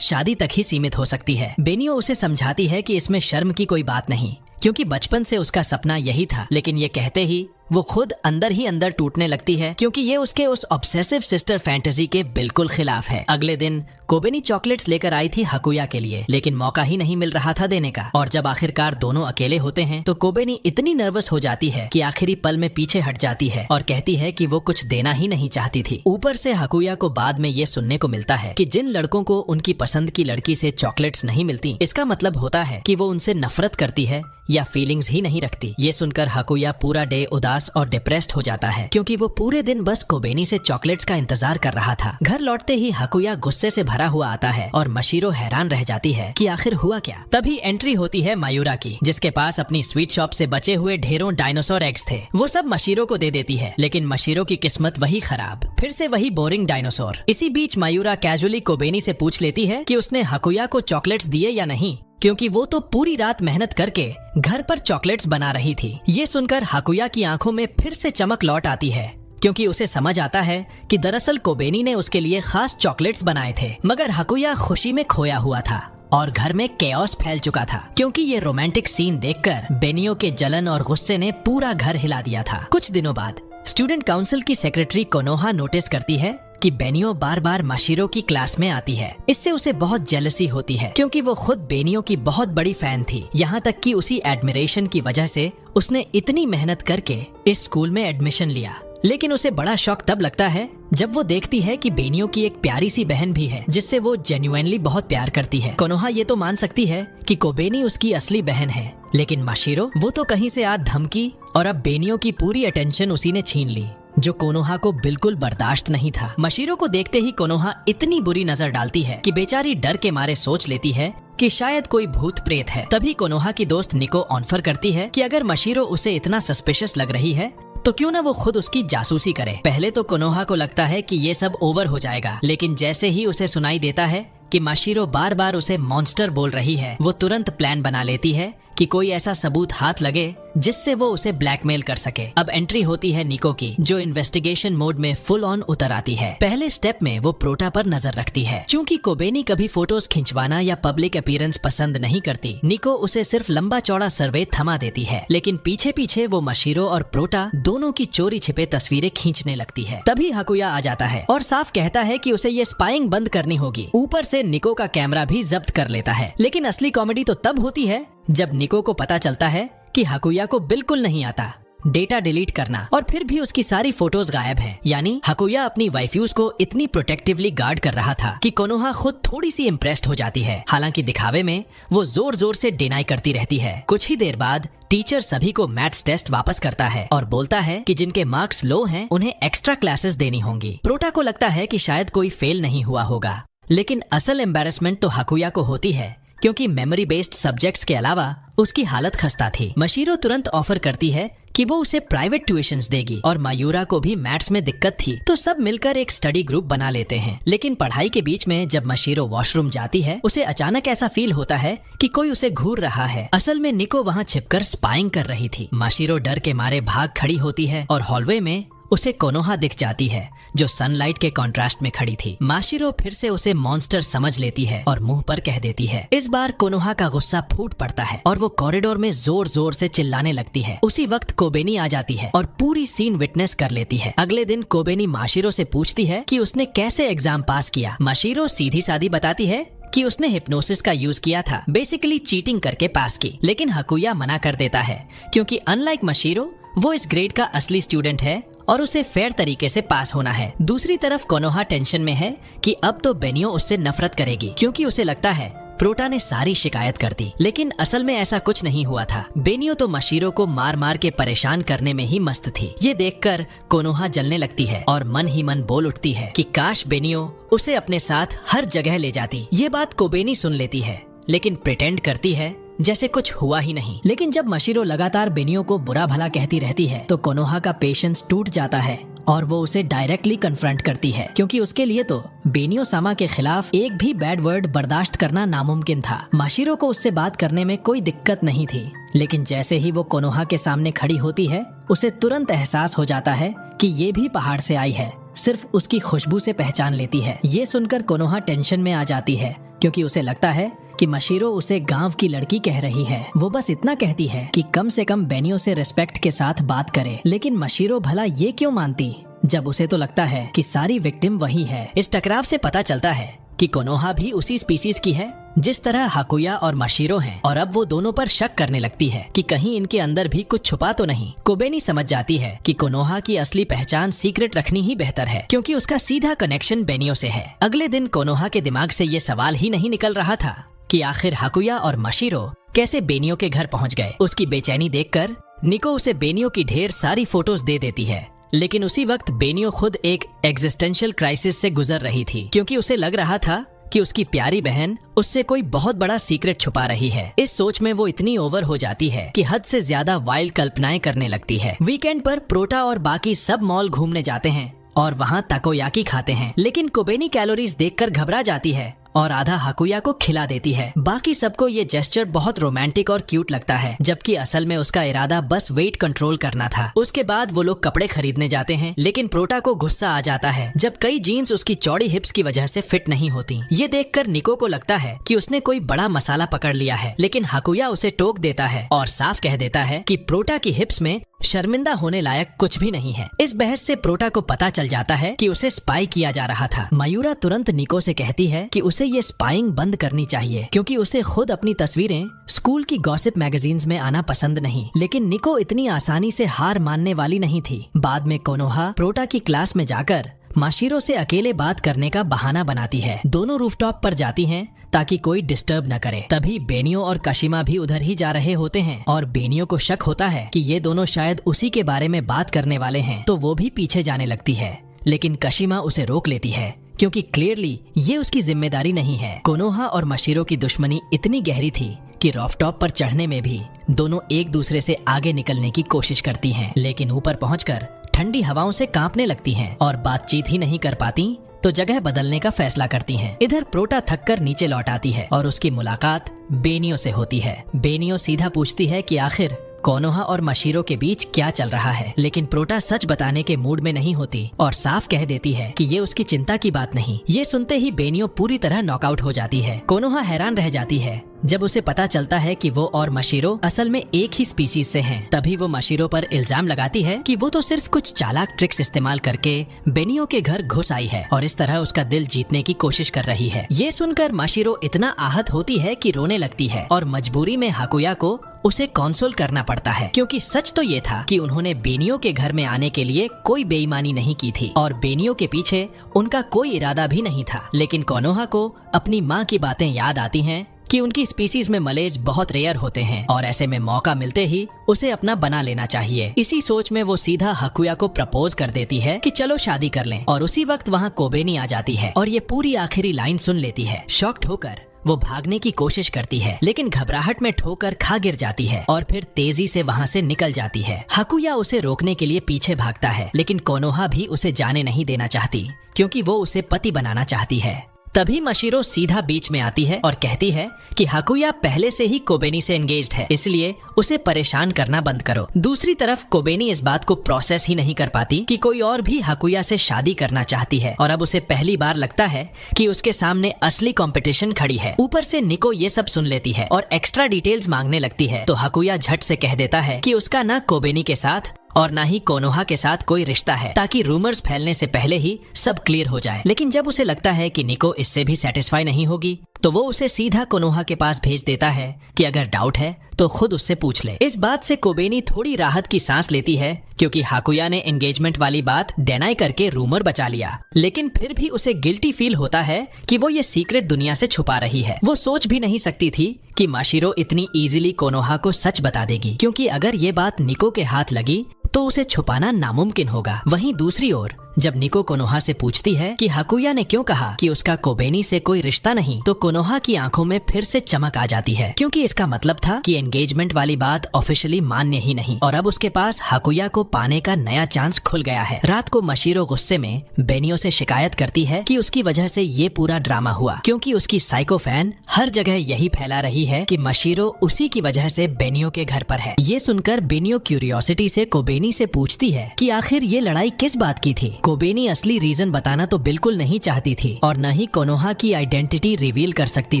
शादी तक ही सीमित हो सकती है। बेनियो उसे समझाती है कि इसमें शर्म की कोई बात नहीं क्योंकि बचपन से उसका सपना यही था, लेकिन ये कहते ही वो खुद अंदर ही अंदर टूटने लगती है क्योंकि ये उसके उस ऑब्सेसिव सिस्टर फैंटेसी के बिल्कुल खिलाफ है। अगले दिन कोबेनी चॉकलेट्स लेकर आई थी हाकुया के लिए, लेकिन मौका ही नहीं मिल रहा था देने का। और जब आखिरकार दोनों अकेले होते हैं तो कोबेनी इतनी नर्वस हो जाती है कि आखिरी पल में पीछे हट जाती है और कहती है कि वो कुछ देना ही नहीं चाहती थी। ऊपर से हाकुया को बाद में ये सुनने को मिलता है कि जिन लड़कों को उनकी पसंद की लड़की से चॉकलेट्स नहीं मिलती, इसका मतलब होता है कि वो उनसे नफरत करती है या फीलिंग्स ही नहीं रखती। ये सुनकर हाकुया पूरा डे उदास और डिप्रेस्ड हो जाता है क्योंकि वो पूरे दिन बस कोबेनी से चॉकलेट्स का इंतजार कर रहा था। घर लौटते ही हाकुया गुस्से से भरा हुआ आता है और मशीरो हैरान रह जाती है कि आखिर हुआ क्या। तभी एंट्री होती है मायूरा की, जिसके पास अपनी स्वीट शॉप से बचे हुए ढेरों डायनासोर एग्स थे। वो सब मशीरो को दे देती है, लेकिन मशीरो की किस्मत वही खराब, फिर से वही बोरिंग डायनासोर। इसी बीच मायूरा कैजुअली कोबेनी से पूछ लेती है कि उसने हाकुया को चॉकलेट्स दिए या नहीं, क्योंकि वो तो पूरी रात मेहनत करके घर पर चॉकलेट्स बना रही थी। ये सुनकर हाकुया की आंखों में फिर से चमक लौट आती है क्योंकि उसे समझ आता है कि दरअसल कोबेनी ने उसके लिए खास चॉकलेट्स बनाए थे। मगर हाकुया खुशी में खोया हुआ था और घर में केओस फैल चुका था क्योंकि ये रोमांटिक सीन देखकर बेनियो के जलन और गुस्से ने पूरा घर हिला दिया था। कुछ दिनों बाद स्टूडेंट काउंसिल की सेक्रेटरी कोनोहा नोटिस करती है कि बेनियो बार बार मशीरो की क्लास में आती है। इससे उसे बहुत जेलसी होती है क्योंकि वो खुद बेनियो की बहुत बड़ी फैन थी। यहाँ तक कि उसी एडमिरेशन की वजह से उसने इतनी मेहनत करके इस स्कूल में एडमिशन लिया। लेकिन उसे बड़ा शौक तब लगता है जब वो देखती है कि बेनियो की एक प्यारी सी बहन भी है जिससे वो जेन्युइनली बहुत प्यार करती है। कोनोहा ये तो मान सकती है कि कोबेनी उसकी असली बहन है, लेकिन मशीरो वो तो कहीं से आ धमकी और अब बेनियो की पूरी अटेंशन उसी ने छीन ली, जो कोनोहा को बिल्कुल बर्दाश्त नहीं था। मशीरो को देखते ही कोनोहा इतनी बुरी नजर डालती है कि बेचारी डर के मारे सोच लेती है कि शायद कोई भूत प्रेत है। तभी कोनोहा की दोस्त निको ऑफर करती है कि अगर मशीरो उसे इतना सस्पिशियस लग रही है तो क्यों ना वो खुद उसकी जासूसी करे। पहले तो कोनोहा को लगता है कि ये सब ओवर हो जाएगा, लेकिन जैसे ही उसे सुनाई देता है कि मशीरो बार बार उसे मॉन्स्टर बोल रही है, वो तुरंत प्लान बना लेती है कि कोई ऐसा सबूत हाथ लगे जिससे वो उसे ब्लैकमेल कर सके। अब एंट्री होती है निको की, जो इन्वेस्टिगेशन मोड में फुल ऑन उतर आती है। पहले स्टेप में वो प्रोटा पर नजर रखती है। चूंकि कोबेनी कभी फोटोज खिंचवाना या पब्लिक अपीयरेंस पसंद नहीं करती, निको उसे सिर्फ लंबा चौड़ा सर्वे थमा देती है, लेकिन पीछे पीछे वो मशीरो और प्रोटा दोनों की चोरी छिपे तस्वीरें खींचने लगती है। तभी हाकुया आ जाता है और साफ कहता है कि उसे ये स्पाइंग बंद करनी होगी। ऊपर से निको का कैमरा भी जब्त कर लेता है। लेकिन असली कॉमेडी तो तब होती है जब निको को पता चलता है कि हाकुया को बिल्कुल नहीं आता डेटा डिलीट करना, और फिर भी उसकी सारी फोटोज गायब हैं। यानी हाकुया अपनी वाइफ्यूज को इतनी प्रोटेक्टिवली गार्ड कर रहा था कि कोनोहा खुद थोड़ी सी इम्प्रेस्ड हो जाती है। हालांकि दिखावे में वो जोर जोर से डिनाई करती रहती है। कुछ ही देर बाद टीचर सभी को मैथ्स टेस्ट वापस करता है और बोलता है कि जिनके मार्क्स लो हैं उन्हें एक्स्ट्रा क्लासेस देनी होंगी। प्रोटा को लगता है कि शायद कोई फेल नहीं हुआ होगा, लेकिन असल एम्बैरेसमेंट तो हाकुया को होती है क्योंकि मेमोरी बेस्ड सब्जेक्ट्स के अलावा उसकी हालत खस्ता थी। मशीरो तुरंत ऑफर करती है कि वो उसे प्राइवेट ट्यूशंस देगी और मायूरा को भी मैथ्स में दिक्कत थी, तो सब मिलकर एक स्टडी ग्रुप बना लेते हैं। लेकिन पढ़ाई के बीच में जब मशीरो वॉशरूम जाती है, उसे अचानक ऐसा फील होता है कि कोई उसे घूर रहा है। असल में निको वहाँ छिपकर स्पाइंग कर रही थी। मशीरो डर के मारे भाग खड़ी होती है और हॉलवे में उसे कोनोहा दिख जाती है, जो सनलाइट के कॉन्ट्रास्ट में खड़ी थी। माशिरो फिर से उसे मॉन्स्टर समझ लेती है और मुंह पर कह देती है। इस बार कोनोहा का गुस्सा फूट पड़ता है और वो कॉरिडोर में जोर जोर से चिल्लाने लगती है। उसी वक्त कोबेनी आ जाती है और पूरी सीन विटनेस कर लेती है। अगले दिन कोबेनी माशिरो से पूछती है कि उसने कैसे एग्जाम पास किया। माशिरो सीधी सादी बताती है कि उसने हिप्नोसिस का यूज किया था, बेसिकली चीटिंग करके पास की। लेकिन हकुया मना कर देता है क्योंकि अनलाइक मशीरो वो इस ग्रेड का असली स्टूडेंट है और उसे फेयर तरीके से पास होना है। दूसरी तरफ कोनोहा टेंशन में है कि अब तो बेनियो उससे नफरत करेगी क्योंकि उसे लगता है प्रोटा ने सारी शिकायत कर दी। लेकिन असल में ऐसा कुछ नहीं हुआ था। बेनियो तो मशीरो को मार मार के परेशान करने में ही मस्त थी। ये देखकर कोनोहा जलने लगती है और मन ही मन बोल उठती है कि काश बेनियो उसे अपने साथ हर जगह ले जाती। ये बात कोबेनी सुन लेती है लेकिन प्रिटेंड करती है जैसे कुछ हुआ ही नहीं। लेकिन जब मशीरो लगातार बेनियो को बुरा भला कहती रहती है तो कोनोहा का पेशेंस टूट जाता है और वो उसे डायरेक्टली कन्फ्रंट करती है क्योंकि उसके लिए तो बेनियो सामा के खिलाफ एक भी बैड वर्ड बर्दाश्त करना नामुमकिन था। मशीरो को उससे बात करने में कोई दिक्कत नहीं थी, लेकिन जैसे ही वो कोनोहा के सामने खड़ी होती है उसे तुरंत एहसास हो जाता है कि ये भी पहाड़ से आई है, सिर्फ उसकी खुशबू से पहचान लेती है। ये सुनकर कोनोहा टेंशन में आ जाती है क्योंकि उसे लगता है कि मशीरो उसे गांव की लड़की कह रही है। वो बस इतना कहती है कि कम से कम बेनियो से रिस्पेक्ट के साथ बात करे, लेकिन मशीरो भला ये क्यों मानती जब उसे तो लगता है कि सारी विक्टिम वही है। इस टकराव से पता चलता है कि कोनोहा भी उसी स्पीसीज की है जिस तरह हकुया और मशीरो हैं और अब वो दोनों पर शक करने लगती है कि कहीं इनके अंदर भी कुछ छुपा तो नहीं। कोबेनी समझ जाती है कि कोनोहा की असली पहचान सीक्रेट रखनी ही बेहतर है क्योंकि उसका सीधा कनेक्शन बेनियो से है। अगले दिन कोनोहा के दिमाग से ये सवाल ही नहीं निकल रहा था कि आखिर हकुया और मशीरो कैसे बेनियो के घर पहुंच गए। उसकी बेचैनी देखकर निको उसे बेनियो की ढेर सारी फोटोज दे देती है, लेकिन उसी वक्त बेनियो खुद एक एग्जिस्टेंशियल क्राइसिस से गुजर रही थी क्योंकि उसे लग रहा था कि उसकी प्यारी बहन उससे कोई बहुत बड़ा सीक्रेट छुपा रही है। इस सोच में वो इतनी ओवर हो जाती है कि हद से ज्यादा वाइल्ड कल्पनाएं करने लगती है। वीकेंड पर प्रोटा और बाकी सब मॉल घूमने जाते हैं और वहाँ ताकोयाकी खाते हैं, लेकिन कोबेनी कैलोरीज देखकर घबरा जाती है और आधा हकुया को खिला देती है। बाकी सबको ये जेस्चर बहुत रोमांटिक और क्यूट लगता है, जबकि असल में उसका इरादा बस वेट कंट्रोल करना था। उसके बाद वो लोग कपड़े खरीदने जाते हैं, लेकिन प्रोटा को गुस्सा आ जाता है जब कई जीन्स उसकी चौड़ी हिप्स की वजह से फिट नहीं होती। ये देखकर निको को लगता है कि उसने कोई बड़ा मसाला पकड़ लिया है, लेकिन हकुया उसे टोक देता है और साफ कह देता है कि प्रोटा की हिप्स में शर्मिंदा होने लायक कुछ भी नहीं है। इस बहस से प्रोटा को पता चल जाता है कि उसे स्पाई किया जा रहा था। मयूरा तुरंत निको से कहती है कि उसे ये स्पाइंग बंद करनी चाहिए क्योंकि उसे खुद अपनी तस्वीरें स्कूल की गॉसिप मैगजीन्स में आना पसंद नहीं। लेकिन निको इतनी आसानी से हार मानने वाली नहीं थी। बाद में कोनोहा प्रोटा की क्लास में जाकर मशीरो से अकेले बात करने का बहाना बनाती है। दोनों रूफटॉप पर जाती हैं ताकि कोई डिस्टर्ब न करे। तभी बेनियो और कशिमा भी उधर ही जा रहे होते हैं और बेनियो को शक होता है कि ये दोनों शायद उसी के बारे में बात करने वाले हैं, तो वो भी पीछे जाने लगती है। लेकिन कशिमा उसे रोक लेती है क्योंकि क्लियरली ये उसकी जिम्मेदारी नहीं है। कोनोहा और मशीरो की दुश्मनी इतनी गहरी थी कि रूफटॉप पर चढ़ने में भी दोनों एक दूसरे से आगे निकलने की कोशिश करती हैं, लेकिन ऊपर पहुंचकर ठंडी हवाओं से कांपने लगती हैं और बातचीत ही नहीं कर पाती तो जगह बदलने का फैसला करती हैं। इधर प्रोटा थककर नीचे लौट आती है और उसकी मुलाकात बेनियो से होती है। बेनियो सीधा पूछती है कि आखिर कोनोहा और मशीरो के बीच क्या चल रहा है, लेकिन प्रोटा सच बताने के मूड में नहीं होती और साफ कह देती है कि ये उसकी चिंता की बात नहीं। ये सुनते ही बेनियो पूरी तरह नॉकआउट हो जाती है। कोनोहा हैरान रह जाती है जब उसे पता चलता है कि वो और मशीरो असल में एक ही स्पीसीज से हैं। तभी वो मशीरो पर इल्जाम लगाती है कि वो तो सिर्फ कुछ चालाक ट्रिक्स इस्तेमाल करके बेनियो के घर घुस आई है और इस तरह उसका दिल जीतने की कोशिश कर रही है। ये सुनकर मशीरो इतना आहत होती है कि रोने लगती है और मजबूरी में हकुया को उसे कंसोल करना पड़ता है क्योंकि सच तो ये था कि उन्होंने बेनियो के घर में आने के लिए कोई बेईमानी नहीं की थी और बेनियो के पीछे उनका कोई इरादा भी नहीं था। लेकिन कोनोहा को अपनी माँ की बातें याद आती हैं कि उनकी स्पीसीज में मलेज बहुत रेयर होते हैं और ऐसे में मौका मिलते ही उसे अपना बना लेना चाहिए। इसी सोच में वो सीधा हकुया को प्रपोज कर देती है कि चलो शादी कर लें और उसी वक्त वहाँ कोबेनी आ जाती है और ये पूरी आखिरी लाइन सुन लेती है। शॉक्ड होकर वो भागने की कोशिश करती है, लेकिन घबराहट में ठोकर खा गिर जाती है और फिर तेजी से वहाँ से निकल जाती है। हकुया उसे रोकने के लिए पीछे भागता है, लेकिन कोनोहा भी उसे जाने नहीं देना चाहती क्योंकि वो उसे पति बनाना चाहती है। तभी मशीरो सीधा बीच में आती है और कहती है कि हकुया पहले से ही कोबेनी से एंगेज्ड है, इसलिए उसे परेशान करना बंद करो। दूसरी तरफ कोबेनी इस बात को प्रोसेस ही नहीं कर पाती कि कोई और भी हकुया से शादी करना चाहती है और अब उसे पहली बार लगता है कि उसके सामने असली कंपटीशन खड़ी है। ऊपर से निको ये सब सुन लेती है और एक्स्ट्रा डिटेल्स मांगने लगती है, तो हकुया झट से कह देता है कि उसका ना कोबेनी के साथ और ना ही कोनोहा के साथ कोई रिश्ता है, ताकि रूमर्स फैलने से पहले ही सब क्लियर हो जाए। लेकिन जब उसे लगता है कि निको इससे भी सेटिस्फाई नहीं होगी तो वो उसे सीधा कोनोहा के पास भेज देता है कि अगर डाउट है तो खुद उससे पूछ ले। इस बात से कोबेनी थोड़ी राहत की सांस लेती है क्योंकि हाकुया ने एंगेजमेंट वाली बात डिनाई करके रूमर बचा लिया, लेकिन फिर भी उसे गिल्टी फील होता है कि वो ये सीक्रेट दुनिया से छुपा रही है। वो सोच भी नहीं सकती थी कि माशिरो इतनी इजीली कोनोहा को सच बता देगी, क्योंकि अगर ये बात निको के हाथ लगी तो उसे छुपाना नामुमकिन होगा। वहीं दूसरी ओर जब निको कोनोहा से पूछती है कि हाकुया ने क्यों कहा कि उसका कोबेनी से कोई रिश्ता नहीं, तो कोनोहा की आंखों में फिर से चमक आ जाती है, क्योंकि इसका मतलब था कि एंगेजमेंट वाली बात ऑफिशियली मान्य ही नहीं और अब उसके पास हाकुया को पाने का नया चांस खुल गया है। रात को माशिरो गुस्से में बेनियो से शिकायत करती है कि उसकी वजह से ये पूरा ड्रामा हुआ, क्योंकि उसकी साइको फैन हर जगह यही फैला रही है कि माशिरो उसी की वजह से बेनियो के घर पर है। ये सुनकर बेनियो क्यूरियोसिटी से कोबेनी से पूछती है कि आखिर ये लड़ाई किस बात की थी। कोबेनी असली रीजन बताना तो बिल्कुल नहीं चाहती थी और न ही कोनोहा की आइडेंटिटी रिवील कर सकती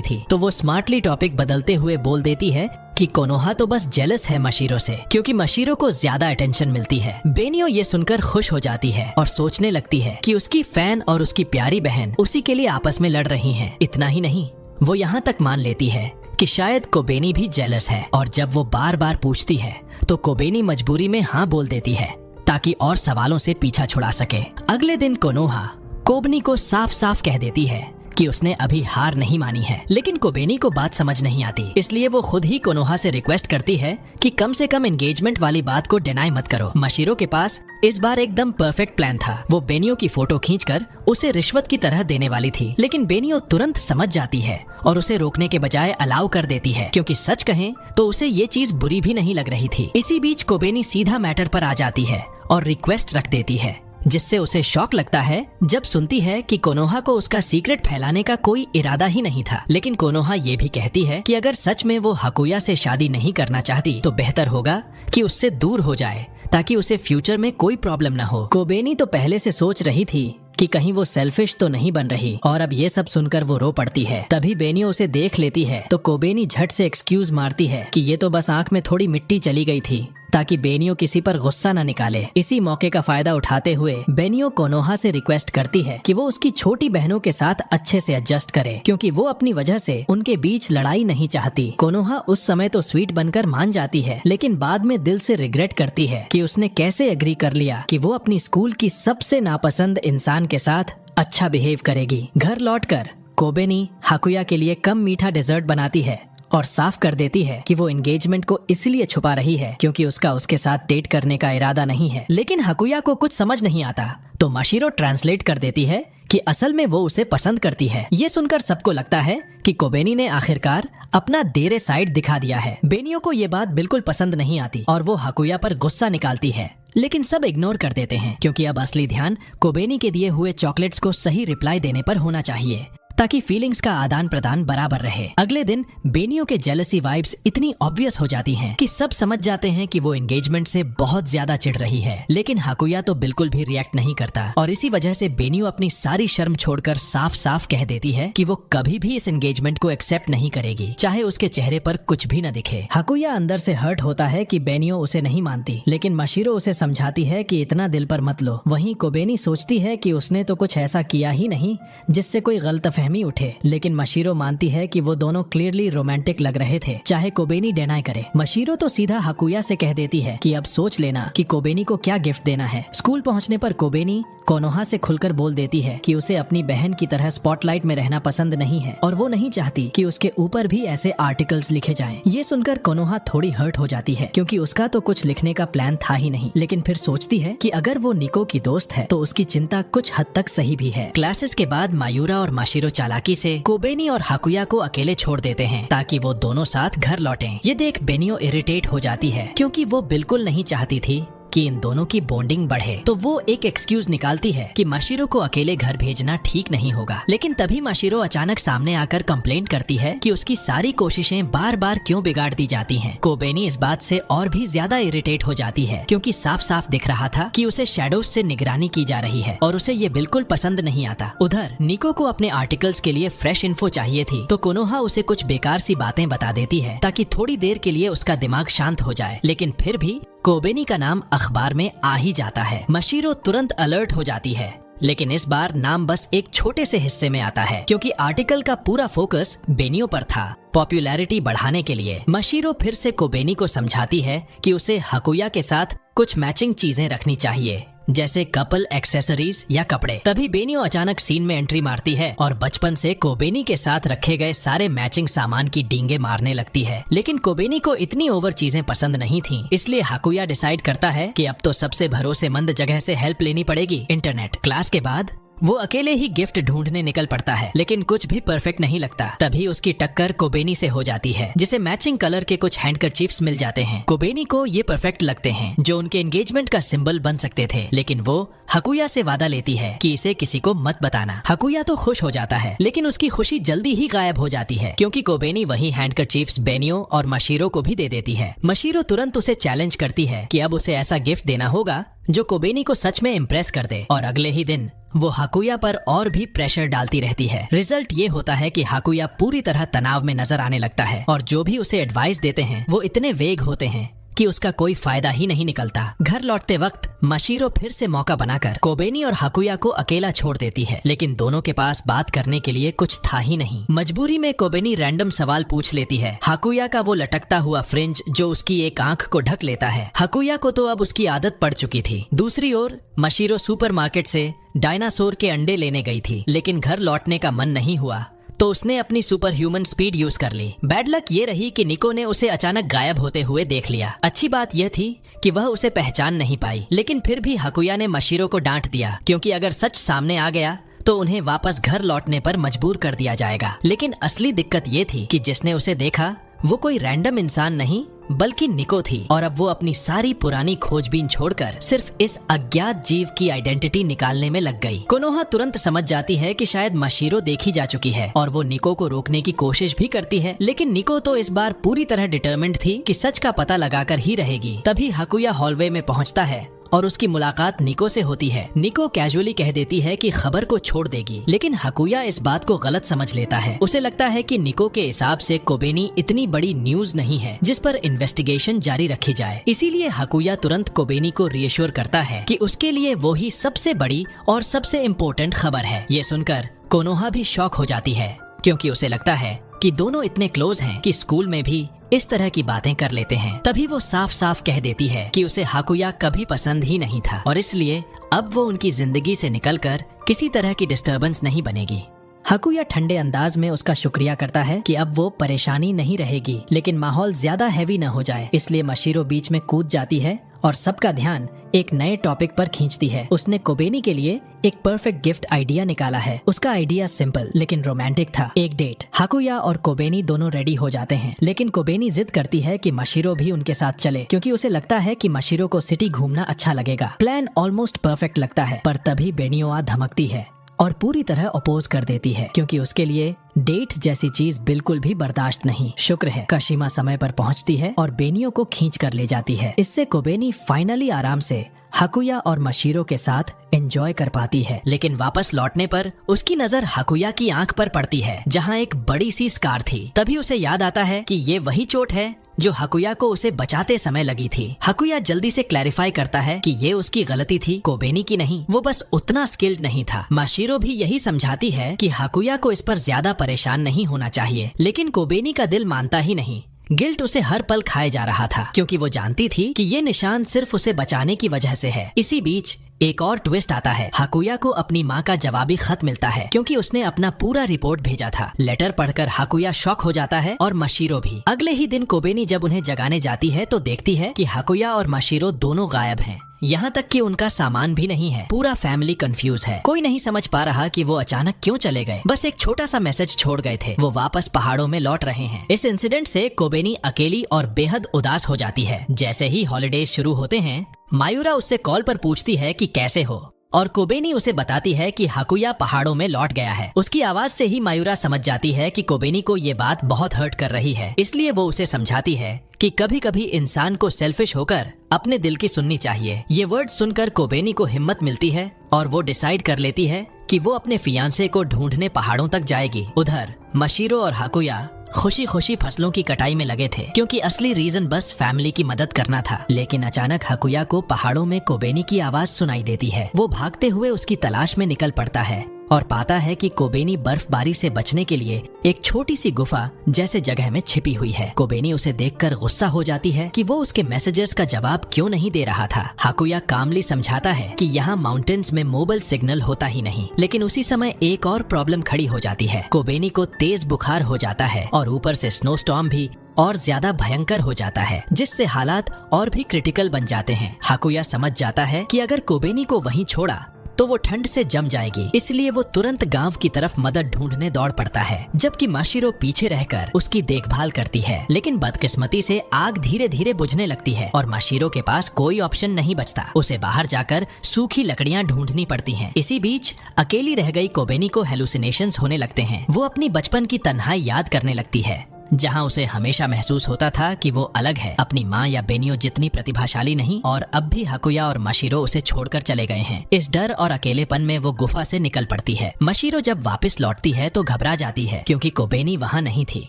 थी, तो वो स्मार्टली टॉपिक बदलते हुए बोल देती है कि कोनोहा तो बस जेलस है माशिरो से, क्योंकि माशिरो को ज्यादा अटेंशन मिलती है। बेनियो ये सुनकर खुश हो जाती है और सोचने लगती है कि उसकी फैन और उसकी प्यारी बहन उसी के लिए आपस में लड़ रही हैं। इतना ही नहीं, वो यहाँ तक मान लेती है कि शायद कोबेनी भी जेलस है, और जब वो बार बार पूछती है तो कोबेनी मजबूरी में हाँ बोल देती है ताकि और सवालों से पीछा छुड़ा सके। अगले दिन कोनोहा कोबनी को साफ साफ कह देती है कि उसने अभी हार नहीं मानी है, लेकिन कोबेनी को बात समझ नहीं आती, इसलिए वो खुद ही कोनोहा से रिक्वेस्ट करती है कि कम से कम एंगेजमेंट वाली बात को डिनाई मत करो। माशिरो के पास इस बार एकदम परफेक्ट प्लान था। वो बेनियो की फोटो खींचकर उसे रिश्वत की तरह देने वाली थी, लेकिन बेनियो तुरंत समझ जाती है और उसे रोकने के बजाय अलाउ कर देती है, क्योंकि सच कहें तो उसे ये चीज बुरी भी नहीं लग रही थी। इसी बीच कोबेनी सीधा मैटर पर आ जाती है और रिक्वेस्ट रख देती है, जिससे उसे शॉक लगता है जब सुनती है कि कोनोहा को उसका सीक्रेट फैलाने का कोई इरादा ही नहीं था। लेकिन कोनोहा ये भी कहती है कि अगर सच में वो हाकुया से शादी नहीं करना चाहती तो बेहतर होगा कि उससे दूर हो जाए, ताकि उसे फ्यूचर में कोई प्रॉब्लम न हो। कोबेनी तो पहले से सोच रही थी कि कहीं वो सेल्फिश तो नहीं बन रही, और अब ये सब सुनकर वो रो पड़ती है। तभी बेनियो उसे देख लेती है तो कोबेनी झट से एक्सक्यूज मारती है कि ये तो बस आंख में थोड़ी मिट्टी चली गई थी, ताकि बेनियो किसी पर गुस्सा न निकाले। इसी मौके का फायदा उठाते हुए बेनियो कोनोहा से रिक्वेस्ट करती है कि वो उसकी छोटी बहनों के साथ अच्छे से एडजस्ट करे, क्योंकि वो अपनी वजह से उनके बीच लड़ाई नहीं चाहती। कोनोहा उस समय तो स्वीट बनकर मान जाती है, लेकिन बाद में दिल से रिग्रेट करती है कि उसने कैसे एग्री कर लिया कि वो अपनी स्कूल की सबसे नापसंद इंसान के साथ अच्छा बिहेव करेगी। घर लौटकर कोबेनी हाकुया के लिए कम मीठा डेजर्ट बनाती है और साफ कर देती है कि वो एंगेजमेंट को इसलिए छुपा रही है क्योंकि उसका उसके साथ डेट करने का इरादा नहीं है। लेकिन हाकुया को कुछ समझ नहीं आता, तो माशिरो ट्रांसलेट कर देती है कि असल में वो उसे पसंद करती है। ये सुनकर सबको लगता है कि कोबेनी ने आखिरकार अपना देरे साइड दिखा दिया है। बेनियो को ये बात बिल्कुल पसंद नहीं आती और वो हाकुया पर गुस्सा निकालती है, लेकिन सब इग्नोर कर देते हैं, क्योंकि अब असली ध्यान कोबेनी के दिए हुए चॉकलेट्स को सही रिप्लाई देने पर होना चाहिए, ताकि फीलिंग्स का आदान प्रदान बराबर रहे। अगले दिन बेनियो के जेलसी वाइब्स इतनी ऑब्वियस हो जाती हैं कि सब समझ जाते हैं कि वो एंगेजमेंट से बहुत ज्यादा चिढ़ रही है, लेकिन हाकुया तो बिल्कुल भी रिएक्ट नहीं करता, और इसी वजह से बेनियो अपनी सारी शर्म छोड़कर साफ साफ कह देती है कि वो कभी भी इस एंगेजमेंट को एक्सेप्ट नहीं करेगी, चाहे उसके चेहरे पर कुछ भी न दिखे। हाकुया अंदर से हर्ट होता है कि बेनियो उसे नहीं मानती, लेकिन माशिरो उसे समझाती है कि इतना दिल पर मत लो। वहीं कोबेनी सोचती है कि उसने तो कुछ ऐसा किया ही नहीं जिससे कोई गलतफहमी उठे, लेकिन माशिरो मानती है कि वो दोनों क्लियरली रोमांटिक लग रहे थे, चाहे कोबेनी डिनाई करे। माशिरो तो सीधा हाकुया से कह देती है कि अब सोच लेना कि कोबेनी को क्या गिफ्ट देना है। स्कूल पहुंचने पर कोबेनी कोनोहा से खुलकर बोल देती है कि उसे अपनी बहन की तरह स्पॉटलाइट में रहना पसंद नहीं है और वो नहीं चाहती कि उसके ऊपर भी ऐसे आर्टिकल्स लिखे जाएं। ये सुनकर कोनोहा थोड़ी हर्ट हो जाती है, क्योंकि उसका तो कुछ लिखने का प्लान था ही नहीं, लेकिन फिर सोचती है कि अगर वो निको की दोस्त है तो उसकी चिंता कुछ हद तक सही भी है। क्लासेस के बाद मायूरा और माशिरो चालाकी से कोबेनी और हाकुया को अकेले छोड़ देते हैं ताकि वो दोनों साथ घर लौटें। ये देख बेनियो इरिटेट हो जाती है, क्योंकि वो बिल्कुल नहीं चाहती थी कि इन दोनों की बॉन्डिंग बढ़े, तो वो एक एक्सक्यूज निकालती है कि माशिरो को अकेले घर भेजना ठीक नहीं होगा। लेकिन तभी माशिरो अचानक सामने आकर कंप्लेंट करती है कि उसकी सारी कोशिशें बार बार क्यों बिगाड़ दी जाती हैं। कोबेनी इस बात से और भी ज्यादा इरिटेट हो जाती है, क्योंकि साफ साफ दिख रहा था कि उसे शैडोज से निगरानी की जा रही है और उसे ये बिल्कुल पसंद नहीं आता। उधर निको को अपने आर्टिकल्स के लिए फ्रेश इन्फो चाहिए थी, तो कोनोहा उसे कुछ बेकार सी बातें बता देती है ताकि थोड़ी देर के लिए उसका दिमाग शांत हो जाए, लेकिन फिर भी कोबेनी का नाम अखबार में आ ही जाता है। माशिरो तुरंत अलर्ट हो जाती है, लेकिन इस बार नाम बस एक छोटे से हिस्से में आता है क्योंकि आर्टिकल का पूरा फोकस बेनियो पर था। पॉपुलैरिटी बढ़ाने के लिए मशीरो फिर से कोबेनी को समझाती है कि उसे हाकुया के साथ कुछ मैचिंग चीजें रखनी चाहिए, जैसे कपल एक्सेसरीज या कपड़े। तभी बेनियो अचानक सीन में एंट्री मारती है और बचपन से कोबेनी के साथ रखे गए सारे मैचिंग सामान की डींगे मारने लगती है। लेकिन कोबेनी को इतनी ओवर चीजें पसंद नहीं थीं, इसलिए हाकुया डिसाइड करता है कि अब तो सबसे भरोसेमंद जगह से हेल्प लेनी पड़ेगी, इंटरनेट। क्लास के बाद वो अकेले ही गिफ्ट ढूंढने निकल पड़ता है, लेकिन कुछ भी परफेक्ट नहीं लगता। तभी उसकी टक्कर कोबेनी से हो जाती है, जिसे मैचिंग कलर के कुछ हैंडकरचीफ्स मिल जाते हैं। कोबेनी को ये परफेक्ट लगते हैं, जो उनके एंगेजमेंट का सिंबल बन सकते थे, लेकिन वो हाकुया से वादा लेती है कि इसे किसी को मत बताना। हाकुया तो खुश हो जाता है, लेकिन उसकी खुशी जल्दी ही गायब हो जाती है क्योंकि कोबेनी वही हैंडकरचीफ्स बेनियो और मशीरो को भी दे देती है। मशीरो तुरंत उसे चैलेंज करती है कि अब उसे ऐसा गिफ्ट देना होगा जो कोबेनी को सच में इम्प्रेस कर दे, और अगले ही दिन वो हाकुया पर और भी प्रेशर डालती रहती है। रिजल्ट ये होता है कि हाकुया पूरी तरह तनाव में नजर आने लगता है और जो भी उसे एडवाइस देते हैं वो इतने वेग होते हैं कि उसका कोई फायदा ही नहीं निकलता। घर लौटते वक्त मशीरो फिर से मौका बनाकर कोबेनी और हाकुया को अकेला छोड़ देती है, लेकिन दोनों के पास बात करने के लिए कुछ था ही नहीं। मजबूरी में कोबेनी रैंडम सवाल पूछ लेती है। हाकुया का वो लटकता हुआ फ्रिंज जो उसकी एक आंख को ढक लेता है, हाकुया को तो अब उसकी आदत पड़ चुकी थी। दूसरी ओर मशीरो सुपरमार्केट से डायनासोर के अंडे लेने गई थी, लेकिन घर लौटने का मन नहीं हुआ तो उसने अपनी सुपर ह्यूमन स्पीड यूज कर ली। बैड लक ये रही कि निको ने उसे अचानक गायब होते हुए देख लिया। अच्छी बात यह थी कि वह उसे पहचान नहीं पाई, लेकिन फिर भी हाकुया ने मशीरो को डांट दिया क्योंकि अगर सच सामने आ गया तो उन्हें वापस घर लौटने पर मजबूर कर दिया जाएगा। लेकिन असली दिक्कत ये थी कि जिसने उसे देखा वो कोई रैंडम इंसान नहीं बल्कि निको थी, और अब वो अपनी सारी पुरानी खोजबीन छोड़कर सिर्फ इस अज्ञात जीव की आइडेंटिटी निकालने में लग गई। कोनोहा तुरंत समझ जाती है कि शायद मशीरो देखी जा चुकी है और वो निको को रोकने की कोशिश भी करती है, लेकिन निको तो इस बार पूरी तरह डिटर्मिन्ड थी कि सच का पता लगाकर ही रहेगी। तभी हाकुया हॉलवे में पहुंचता है और उसकी मुलाकात निको से होती है। निको कैजुअली कह देती है कि खबर को छोड़ देगी, लेकिन हाकुया इस बात को गलत समझ लेता है। उसे लगता है कि निको के हिसाब से कोबेनी इतनी बड़ी न्यूज नहीं है जिस पर इन्वेस्टिगेशन जारी रखी जाए। इसीलिए हाकुया तुरंत कोबेनी को रिएश्योर करता है कि उसके लिए वो ही सबसे बड़ी और सबसे इम्पोर्टेंट खबर है। ये सुनकर कोनोहा भी शॉक हो जाती है क्योंकि उसे लगता है कि दोनों इतने क्लोज हैं कि स्कूल में भी इस तरह की बातें कर लेते हैं। तभी वो साफ साफ कह देती है कि उसे हाकुया कभी पसंद ही नहीं था और इसलिए अब वो उनकी जिंदगी से निकलकर किसी तरह की डिस्टर्बेंस नहीं बनेगी। हाकुया ठंडे अंदाज में उसका शुक्रिया करता है कि अब वो परेशानी नहीं रहेगी, लेकिन माहौल ज्यादा हैवी न हो जाए, इसलिए मशीरो बीच में कूद जाती है और सबका ध्यान एक नए टॉपिक पर खींचती है। उसने कोबेनी के लिए एक परफेक्ट गिफ्ट आइडिया निकाला है। उसका आइडिया सिंपल लेकिन रोमांटिक था, एक डेट। हाकुया और कोबेनी दोनों रेडी हो जाते हैं, लेकिन कोबेनी जिद करती है कि मशीरो भी उनके साथ चले क्योंकि उसे लगता है कि मशीरो को सिटी घूमना अच्छा लगेगा। प्लान ऑलमोस्ट परफेक्ट लगता है, पर तभी बेनियो धमकती है और पूरी तरह अपोज कर देती है क्योंकि उसके लिए डेट जैसी चीज बिल्कुल भी बर्दाश्त नहीं। शुक्र है काशिमा समय पर पहुंचती है और बेनियो को खींच कर ले जाती है। इससे कोबेनी फाइनली आराम से हाकुया और मशीरो के साथ एंजॉय कर पाती है, लेकिन वापस लौटने पर उसकी नजर हाकुया की आंख पर पड़ती है जहां एक बड़ी सी स्कार थी। तभी उसे याद आता है कि ये वही चोट है जो हाकुया को उसे बचाते समय लगी थी। हाकुया जल्दी से क्लैरिफाई करता है कि ये उसकी गलती थी, कोबेनी की नहीं। वो बस उतना स्किल्ड नहीं था। मशीरो भी यही समझाती है कि हाकुया को इस पर ज्यादा परेशान नहीं होना चाहिए, लेकिन कोबेनी का दिल मानता ही नहीं। गिल्ट उसे हर पल खाए जा रहा था क्योंकि वो जानती थी कि ये निशान सिर्फ उसे बचाने की वजह से है। इसी बीच एक और ट्विस्ट आता है। हाकुया को अपनी माँ का जवाबी खत मिलता है क्योंकि उसने अपना पूरा रिपोर्ट भेजा था। लेटर पढ़कर हाकुया शॉक हो जाता है और मशीरो भी। अगले ही दिन कोबेनी जब उन्हें जगाने जाती है तो देखती है कि हाकुया और मशीरो दोनों गायब हैं। यहाँ तक कि उनका सामान भी नहीं है। पूरा फैमिली कंफ्यूज है। कोई नहीं समझ पा रहा कि वो अचानक क्यों चले गए। बस एक छोटा सा मैसेज छोड़ गए थे, वो वापस पहाड़ों में लौट रहे हैं। इस इंसिडेंट से कोबेनी अकेली और बेहद उदास हो जाती है। जैसे ही हॉलिडेज शुरू होते हैं, मायूरा उससे कॉल पर पूछती है कि कैसे हो, और कोबेनी उसे बताती है कि हाकुया पहाड़ों में लौट गया है। उसकी आवाज से ही मायूरा समझ जाती है कि कोबेनी को ये बात बहुत हर्ट कर रही है, इसलिए वो उसे समझाती है कि कभी कभी इंसान को सेल्फिश होकर अपने दिल की सुननी चाहिए। ये वर्ड सुनकर कोबेनी को हिम्मत मिलती है और वो डिसाइड कर लेती है कि वो अपने फियांसे को ढूंढने पहाड़ों तक जाएगी। उधर मशीरो और हाकुया खुशी खुशी फसलों की कटाई में लगे थे, क्योंकि असली रीजन बस फैमिली की मदद करना था। लेकिन अचानक हाकुया को पहाड़ों में कोबेनी की आवाज सुनाई देती है। वो भागते हुए उसकी तलाश में निकल पड़ता है और पाता है कि कोबेनी बर्फबारी से बचने के लिए एक छोटी सी गुफा जैसे जगह में छिपी हुई है। कोबेनी उसे देखकर गुस्सा हो जाती है कि वो उसके मैसेजेस का जवाब क्यों नहीं दे रहा था। हाकुया कामली समझाता है कि यहाँ माउंटेन्स में मोबाइल सिग्नल होता ही नहीं। लेकिन उसी समय एक और प्रॉब्लम खड़ी हो जाती है। कोबेनी को तेज बुखार हो जाता है और ऊपर से स्नोस्टॉर्म भी और ज्यादा भयंकर हो जाता है, जिससे हालात और भी क्रिटिकल बन जाते हैं। हाकुया समझ जाता है कि अगर कोबेनी को वहीं छोड़ा तो वो ठंड से जम जाएगी, इसलिए वो तुरंत गांव की तरफ मदद ढूंढने दौड़ पड़ता है, जबकि माशिरो पीछे रहकर उसकी देखभाल करती है। लेकिन बदकिस्मती से आग धीरे धीरे बुझने लगती है और माशिरो के पास कोई ऑप्शन नहीं बचता। उसे बाहर जाकर सूखी लकड़ियां ढूंढनी पड़ती हैं। इसी बीच अकेली रह गई कोबेनी को हेलुसिनेशंस होने लगते हैं। वो अपनी बचपन की तन्हाई याद करने लगती है, जहां उसे हमेशा महसूस होता था कि वो अलग है, अपनी माँ या बेनियो जितनी प्रतिभाशाली नहीं, और अब भी हाकुया और माशिरो उसे छोड़कर चले गए हैं। इस डर और अकेलेपन में वो गुफा से निकल पड़ती है। माशिरो जब वापस लौटती है तो घबरा जाती है, क्योंकि कोबेनी वहाँ नहीं थी।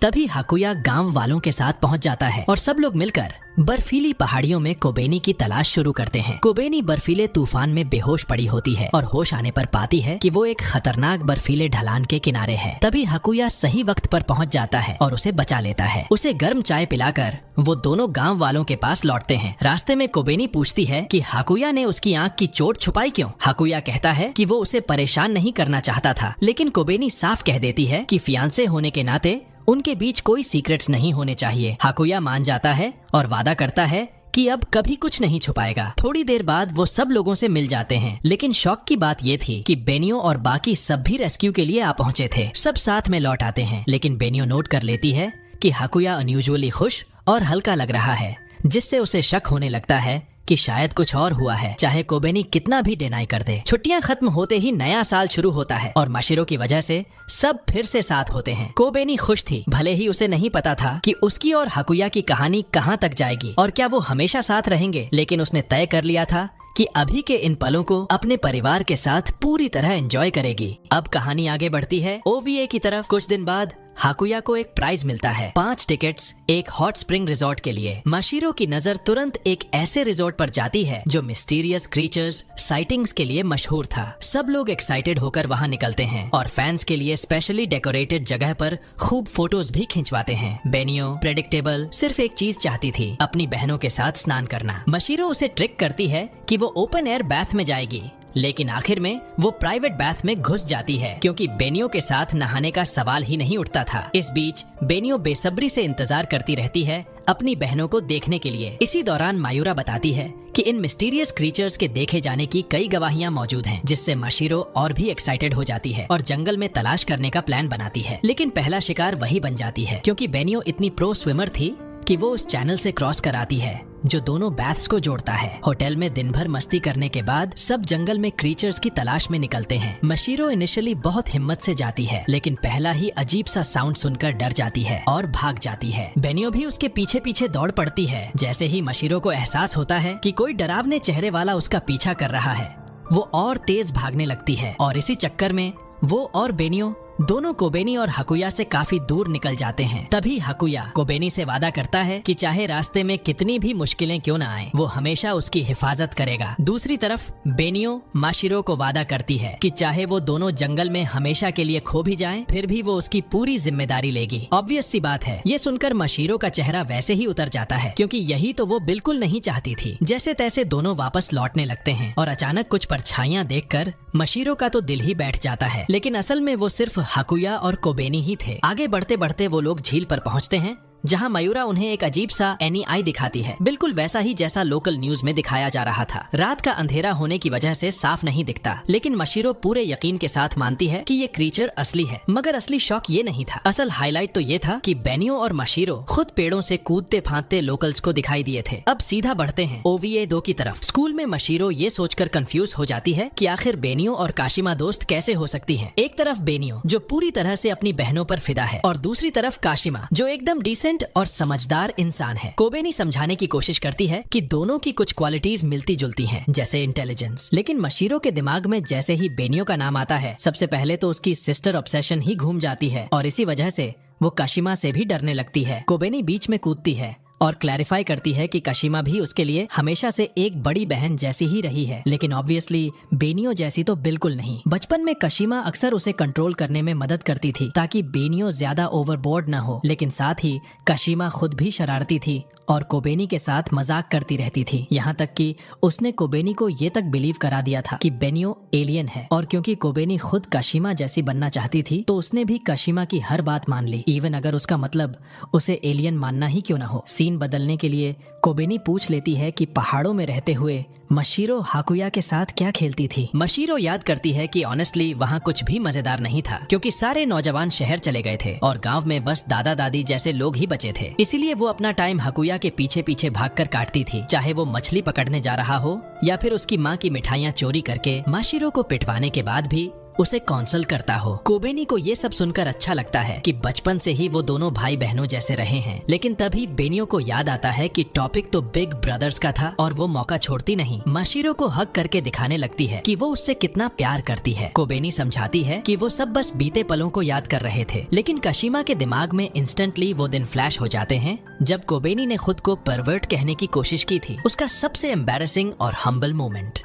तभी हाकुया गांव वालों के साथ पहुँच जाता है और सब लोग मिलकर बर्फीली पहाड़ियों में कोबेनी की तलाश शुरू करते हैं। कोबेनी बर्फीले तूफान में बेहोश पड़ी होती है और होश आने पर पाती है कि वो एक खतरनाक बर्फीले ढलान के किनारे है। तभी हाकुया सही वक्त पर पहुंच जाता है और उसे बचा लेता है। उसे गर्म चाय पिलाकर वो दोनों गांव वालों के पास लौटते हैं। रास्ते में कोबेनी पूछती है कि हाकुया ने उसकी आंख की चोट छुपाई क्यों। हाकुया कहता है कि वो उसे परेशान नहीं करना चाहता था, लेकिन कोबेनी साफ कह देती है कि फियांसे होने के नाते उनके बीच कोई सीक्रेट्स नहीं होने चाहिए। हाकुया मान जाता है और वादा करता है कि अब कभी कुछ नहीं छुपाएगा। थोड़ी देर बाद वो सब लोगों से मिल जाते हैं, लेकिन शौक की बात ये थी कि बेनियो और बाकी सब भी रेस्क्यू के लिए आ पहुंचे थे। सब साथ में लौट आते हैं, लेकिन बेनियो नोट कर लेती है कि हाकुया अनयूजुअली खुश और हल्का लग रहा है, जिससे उसे शक होने लगता है कि शायद कुछ और हुआ है, चाहे कोबेनी कितना भी डिनाई कर दे। छुट्टियां खत्म होते ही नया साल शुरू होता है और माशिरो की वजह से सब फिर से साथ होते हैं। कोबेनी खुश थी, भले ही उसे नहीं पता था कि उसकी और हाकुया की कहानी कहां तक जाएगी और क्या वो हमेशा साथ रहेंगे, लेकिन उसने तय कर लिया था कि अभी के इन पलों को अपने परिवार के साथ पूरी तरह एंजॉय करेगी। अब कहानी आगे बढ़ती है ओवीए की तरफ। कुछ दिन बाद हाकुया को एक प्राइज मिलता है, 5 टिकट्स एक हॉट स्प्रिंग रिजॉर्ट के लिए। माशिरो की नजर तुरंत एक ऐसे रिजॉर्ट पर जाती है जो मिस्टीरियस क्रीचर्स साइटिंग्स के लिए मशहूर था। सब लोग एक्साइटेड होकर वहां निकलते हैं और फैंस के लिए स्पेशली डेकोरेटेड जगह पर खूब फोटोज भी खिंचवाते हैं। बेनियो प्रेडिक्टेबल सिर्फ एक चीज चाहती थी, अपनी बहनों के साथ स्नान करना। माशिरो उसे ट्रिक करती है कि वो ओपन एयर बाथ में जाएगी, लेकिन आखिर में वो प्राइवेट बाथ में घुस जाती है, क्योंकि बेनियो के साथ नहाने का सवाल ही नहीं उठता था। इस बीच बेनियो बेसब्री से इंतजार करती रहती है अपनी बहनों को देखने के लिए। इसी दौरान मायूरा बताती है कि इन मिस्टीरियस क्रीचर्स के देखे जाने की कई गवाहियां मौजूद हैं, जिससे माशिरो और भी एक्साइटेड हो जाती है और जंगल में तलाश करने का प्लान बनाती है। लेकिन पहला शिकार वही बन जाती है, क्योंकि बेनियो इतनी प्रो स्विमर थी कि वो उस चैनल से क्रॉस कराती है जो दोनों बैथ्स को जोड़ता है। होटल में दिन भर मस्ती करने के बाद सब जंगल में क्रीचर्स की तलाश में निकलते हैं। माशिरो इनिशियली बहुत हिम्मत से जाती है, लेकिन पहला ही अजीब सा साउंड सुनकर डर जाती है और भाग जाती है। बेनियो भी उसके पीछे पीछे दौड़ पड़ती है। जैसे ही माशिरो को एहसास होता है कि कोई डरावने चेहरे वाला उसका पीछा कर रहा है, वो और तेज भागने लगती है और इसी चक्कर में वो और बेनियो दोनों कोबेनी और हाकुया से काफी दूर निकल जाते हैं। तभी हाकुया कोबेनी से वादा करता है कि चाहे रास्ते में कितनी भी मुश्किलें क्यों न आए, वो हमेशा उसकी हिफाजत करेगा। दूसरी तरफ बेनियो माशिरो को वादा करती है कि चाहे वो दोनों जंगल में हमेशा के लिए खो भी जाएं, फिर भी वो उसकी पूरी जिम्मेदारी लेगी। ऑब्वियस सी बात है, ये सुनकर माशिरो का चेहरा वैसे ही उतर जाता है, क्योंकि यही तो वो बिल्कुल नहीं चाहती थी। जैसे तैसे दोनों वापस लौटने लगते हैं और अचानक कुछ परछाइयां देखकर माशिरो का तो दिल ही बैठ जाता है, लेकिन असल में वो सिर्फ हाकुया और कोबेनी ही थे। आगे बढ़ते बढ़ते वो लोग झील पर पहुंचते हैं, जहां मयूरा उन्हें एक अजीब सा NEI दिखाती है, बिल्कुल वैसा ही जैसा लोकल न्यूज में दिखाया जा रहा था। रात का अंधेरा होने की वजह से साफ नहीं दिखता, लेकिन माशिरो पूरे यकीन के साथ मानती है कि ये क्रीचर असली है। मगर असली शौक ये नहीं था, असल हाईलाइट तो ये था कि बेनियो और माशिरो खुद पेड़ों से कूदते फांदते लोकल्स को दिखाई दिए थे। अब सीधा बढ़ते हैं OVA 2 की तरफ। स्कूल में माशिरो ये सोचकर कंफ्यूज हो जाती है कि आखिर बेनियो और काशिमा दोस्त कैसे हो सकती है। एक तरफ बेनियो जो पूरी तरह से अपनी बहनों पर फिदा है, और दूसरी तरफ काशिमा जो एकदम डिसेंट और समझदार इंसान है। कोबेनी समझाने की कोशिश करती है कि दोनों की कुछ क्वालिटीज मिलती जुलती हैं, जैसे इंटेलिजेंस, लेकिन माशिरो के दिमाग में जैसे ही बेनियो का नाम आता है, सबसे पहले तो उसकी सिस्टर ऑब्सेशन ही घूम जाती है और इसी वजह से वो काशिमा से भी डरने लगती है। कोबेनी बीच में कूदती है और क्लैरिफाई करती है कि काशिमा भी उसके लिए हमेशा से एक बड़ी बहन जैसी ही रही है, लेकिन ऑब्वियसली बेनियो जैसी तो बिल्कुल नहीं। बचपन में काशिमा अक्सर उसे कंट्रोल करने में मदद करती थी ताकि बेनियो ज्यादा ओवरबोर्ड न हो, लेकिन साथ ही काशिमा खुद भी शरारती थी और कोबेनी के साथ मजाक करती रहती थी। यहाँ तक कि उसने कोबेनी को ये तक बिलीव करा दिया था कि बेनियो एलियन है, और क्योंकि कोबेनी खुद काशिमा जैसी बनना चाहती थी तो उसने भी काशिमा की हर बात मान ली, इवन अगर उसका मतलब उसे एलियन मानना ही क्यों ना हो। सीन बदलने के लिए कोबेनी पूछ लेती है कि पहाड़ों में रहते हुए मशीरो हाकुया के साथ क्या खेलती थी। मशीरो याद करती है कि ऑनेस्टली वहाँ कुछ भी मजेदार नहीं था, क्योंकि सारे नौजवान शहर चले गए थे और गांव में बस दादा दादी जैसे लोग ही बचे थे। इसीलिए वो अपना टाइम हाकुया के पीछे पीछे भागकर काटती थी, चाहे वो मछली पकड़ने जा रहा हो या फिर उसकी माँ की मिठाइयाँ चोरी करके मशीरो को पिटवाने के बाद भी उसे कौंसल करता हो। कोबेनी को ये सब सुनकर अच्छा लगता है कि बचपन से ही वो दोनों भाई बहनों जैसे रहे हैं, लेकिन तभी बेनियो को याद आता है कि टॉपिक तो बिग ब्रदर्स का था और वो मौका छोड़ती नहीं। मशीरो को हक करके दिखाने लगती है कि वो उससे कितना प्यार करती है। कोबेनी समझाती है कि वो सब बस बीते पलों को याद कर रहे थे, लेकिन काशिमा के दिमाग में इंस्टेंटली वो दिन फ्लैश हो जाते हैं जब कोबेनी ने खुद को परवर्ट कहने की कोशिश की थी, उसका सबसे एम्बैरेसिंग और हम्बल मोमेंट।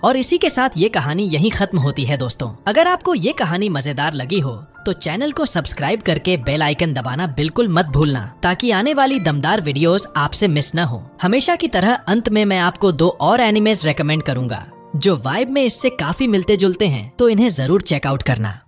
और इसी के साथ ये कहानी यहीं खत्म होती है दोस्तों। अगर आपको ये कहानी मजेदार लगी हो तो चैनल को सब्सक्राइब करके बेल आइकन दबाना बिल्कुल मत भूलना, ताकि आने वाली दमदार वीडियोस आपसे मिस न हो। हमेशा की तरह अंत में मैं आपको 2 और एनिमेज रेकमेंड करूंगा जो वाइब में इससे काफी मिलते जुलते हैं, तो इन्हें जरूर चेकआउट करना।